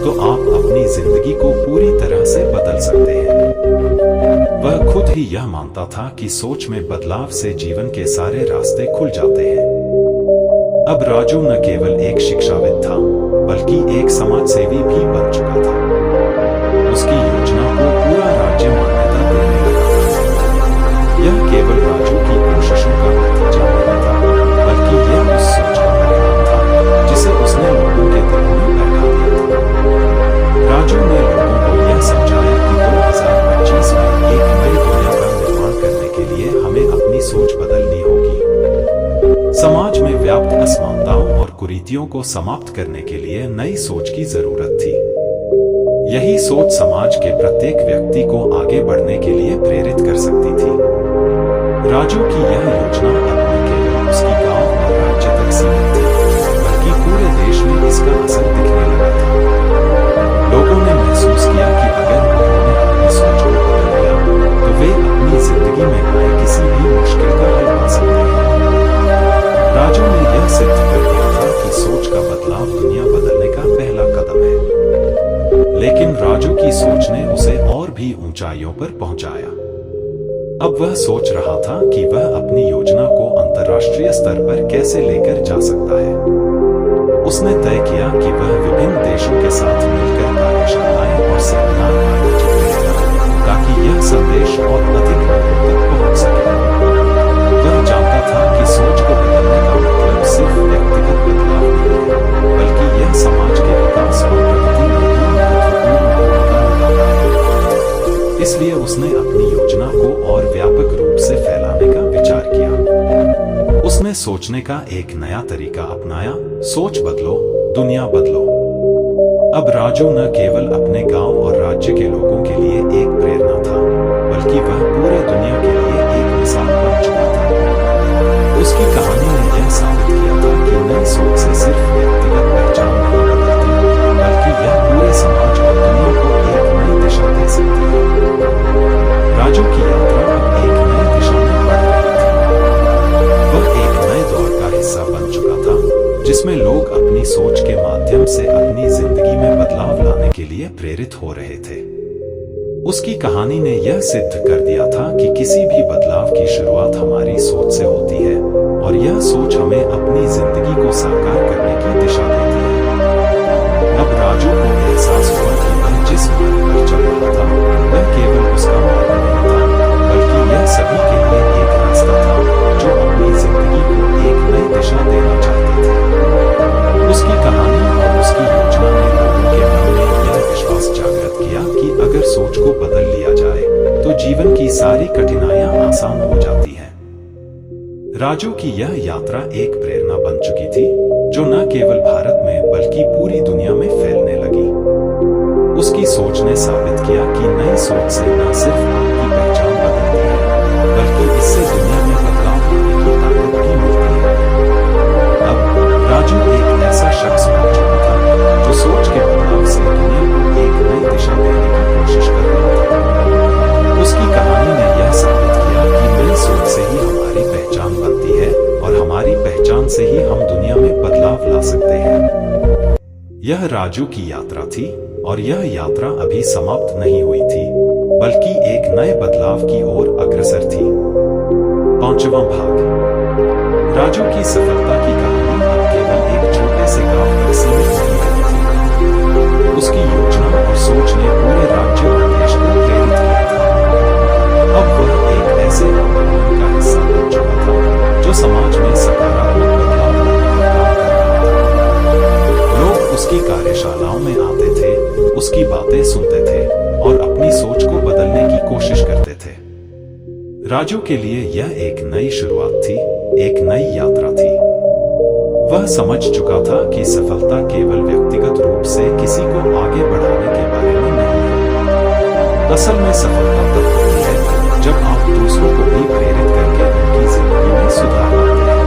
तो आप अपनी जिंदगी को पूरी तरह से बदल सकते हैं। वह खुद ही यह मानता था कि सोच में बदलाव से जीवन के सारे रास्ते खुल जाते हैं। अब राजू न केवल एक शिक्षाविद था, बल्कि एक समाजसेवी भी बन चुका था। उसकी योजना को पूरा राज्य मान्यता देने लगा था। यह केवल राजू की कोशिशों का नतीजा नहीं था, बल्कि यह उस सोच का परिणाम था जिसे उसने लोगों के दिलों में बैठा दिया था। राजू ने लोगों को यह समझाया कि 2025 में एक नई दुनिया का निर्माण करने के लिए हमें अपनी सोच बदलनी होगी। समाज में व्याप्त असमानताओं और कुरीतियों को समाप्त करने के लिए नई सोच की जरूरत थी। यही सोच समाज के प्रत्येक व्यक्ति को आगे बढ़ने के लिए प्रेरित कर सकती थी। राजू की यह योजना अब न केवल उसकी गांव और राज्य तक सीमित थी, बल्कि पूरे देश में इसका असर दिखने लगा था। लोगों ने महसूस किया कि अगर उन्होंने अपनी सोच को बदल लिया तो वे अपनी जिंदगी में आए किसी भी मुश्किल का हल पा सकते हैं। राजू ने यह सिद्ध कर दिया था कि सोच का बदलाव दुनिया बदलने का पहला कदम है। लेकिन राजू की सोच ने उसे और भी भी ऊंचाइयों पर पहुंचाया। अब वह सोच रहा था कि वह अपनी योजना को अंतर्राष्ट्रीय स्तर पर कैसे लेकर जा सकता है। उसने तय किया कि वह विभिन्न देशों के साथ मिलकर कार्यशालाएं और सेमिनार आयोजित करेगा, ताकि यह संदेश और अधिक लोगों तक पहुंच सके। वह जानता था कि सोच को बदलने का मतलब सिर्फ व्यक्तिगत बदलाव नहीं है, बल्कि यह समाज के विकास और प्रगति में भी महत्वपूर्ण भूमिका निभाता है। इसलिए उसने अपनी योजना को और व्यापक रूप से फैलाने का विचार किया। उसने सोचने का एक नया तरीका अपनाया, सोच बदलो, दुनिया बदलो। अब राजू न केवल अपने गांव और राज्य के लोगों के लिए एक प्रेरणा था, बल्कि वह पूरे दुनिया के लिए एक मिसाल बन चुका था। उसकी कहानी ने यह साबित किया था कि नई सोच से सिर्फ व्यक्तिगत पहचान नहीं बदलती, बल्कि यह पूरे समाज और दुनिया को एक नई दिशा दे सकती है। राजू की यात्रा अब एक नई दिशा में बढ़ रही थी। वह एक नए दौर का हिस्सा बन चुका था, जिसमें लोग अपनी सोच के माध्यम से अपनी जिंदगी में बदलाव लाने के लिए प्रेरित हो रहे थे। उसकी कहानी ने यह सिद्ध कर दिया था कि किसी भी बदलाव की शुरुआत हमारी सोच से होती है, और यह सोच हमें अपनी जिंदगी को साकार करने की दिशा देती है। अब राजू को एहसास हुआ कि वह जिस मार्ग पर चल रहा था, वह केवल उसका मार्ग नहीं था, बल्कि यह सभी के लिए एक रास्ता था जो अपनी जिंदगी को एक नई दिशा देना चाहते थे। उसकी कहानी और उसकी योजना ने लोगों के मन में यह विश्वास जागृत किया कि अगर सोच को बदल लिया जाए तो जीवन की सारी कठिनाइयां आसान हो जाती हैं। राजू की यह यात्रा एक प्रेरणा बन चुकी थी, जो न केवल भारत में बल्कि पूरी दुनिया में फैलने लगी। उसकी सोच ने साबित किया कि नई सोच से न सिर्फ आपकी पहचान बदलती है, बल्कि इससे दुनिया में बदलाव लाने की ताकत भी मिलती है। अब राजू एक ऐसा शख्स बन चुका था जो सोच के बदलाव से दुनिया को एक नई दिशा देने की कोशिश कर रहा था। उसकी कहानी ने यह साबित किया कि नई सोच से ही हमारी पहचान बनती है, और हमारी पहचान से ही हम दुनिया में बदलाव ला सकते हैं। यह राजू की यात्रा थी, और यह यात्रा अभी समाप्त नहीं हुई थी, बल्कि एक नए बदलाव की ओर अग्रसर थी। 5वां भाग। राजू की सफलता की कहानी अब केवल एक छोटे से गांव तक सीमित नहीं रही थी। उसकी योजना और सोच ने पूरे राज्य और देश को प्रेरित किया था। अब वह एक ऐसे आंदोलन का हिस्सा बन चुका था जो समाज में सकारात्मक बदलाव लाने का काम कर रहा था। लोग उसकी कार्यशालाओं में आते थे, उसकी बातें सुनते थे और अपनी सोच को बदलने की कोशिश करते थे। राजू के लिए यह एक नई शुरुआत थी, एक नई यात्रा थी। वह समझ चुका था कि सफलता केवल व्यक्तिगत रूप से किसी को आगे बढ़ाने के बारे में नहीं है। असल में सफलता तब होती है जब आप दूसरों को भी प्रेरित करके उनकी जिंदगी में सुधार लाते हैं।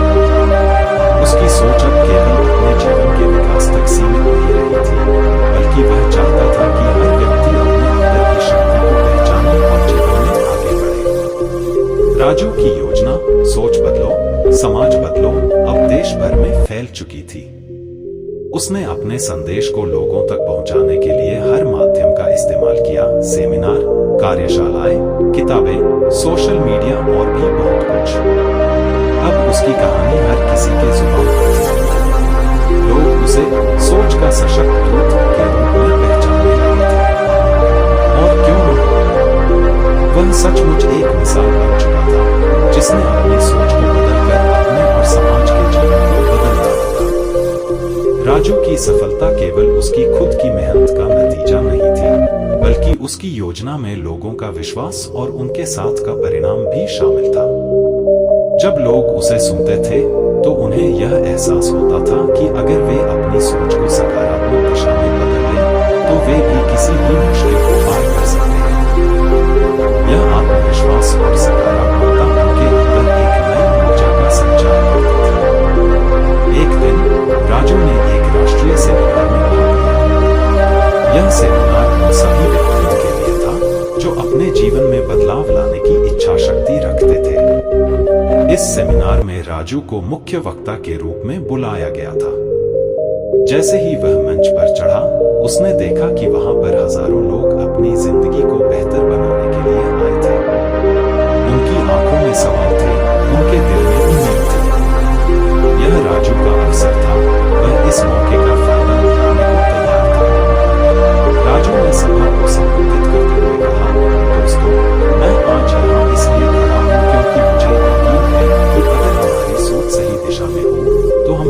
उसकी सोच अब केवल अपने जीवन के विकास तक सीमित नहीं रही थी, बल्कि वह चाहता था कि हर व्यक्ति अपने अंदर की शक्ति को पहचाने और जीवन में आगे बढ़े। राजू की योजना, सोच बदलो, समाज बदलो, अब देश भर में फैल चुकी थी। उसने अपने संदेश को लोगों तक पहुंचाने के लिए हर माध्यम का इस्तेमाल किया, सेमिनार, कार्यशालाएं, किताबें, सोशल मीडिया और भी बहुत कुछ। अब उसकी कहानी हर किसी के जुबान पर थी। लोग उसे सोच का सशक्त दूत के रूप में पहचानने लगे थे। और क्यों न, वह सचमुच एक मिसाल बन चुका था जिसने अपनी सोच को बदलकर अपने और समाज के जीवन को बदल डाला था। राजू की सफलता केवल उसकी खुद की मेहनत का नतीजा नहीं थी, बल्कि उसकी योजना में लोगों का विश्वास और उनके साथ का परिणाम भी शामिल था। जब लोग उसे सुनते थे तो उन्हें यह एहसास होता था कि अगर वे अपनी सोच को सकारात्मक दिशा में बदल लें तो वे भी किसी भी मुश्किल को पार कर सकते हैं। यह आत्मविश्वास और सकारात्मकता उनके अंदर एक नई ऊर्जा का संचार करती थी। एक दिन राजू ने एक राष्ट्रीय सेमिनार में भाग लिया। यह सेमिनार उन सभी व्यक्तियों के लिए था जो अपने जीवन में बदलाव लाने की इच्छा शक्ति रखते थे। इस सेमिनार में राजू को मुख्य वक्ता के रूप में बुलाया गया था। जैसे ही वह मंच पर चढ़ा, उसने देखा कि वहां पर हजारों लोग अपनी जिंदगी को बेहतर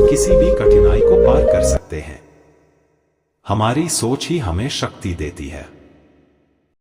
किसी भी कठिनाई को पार कर सकते हैं। हमारी सोच ही हमें शक्ति देती है।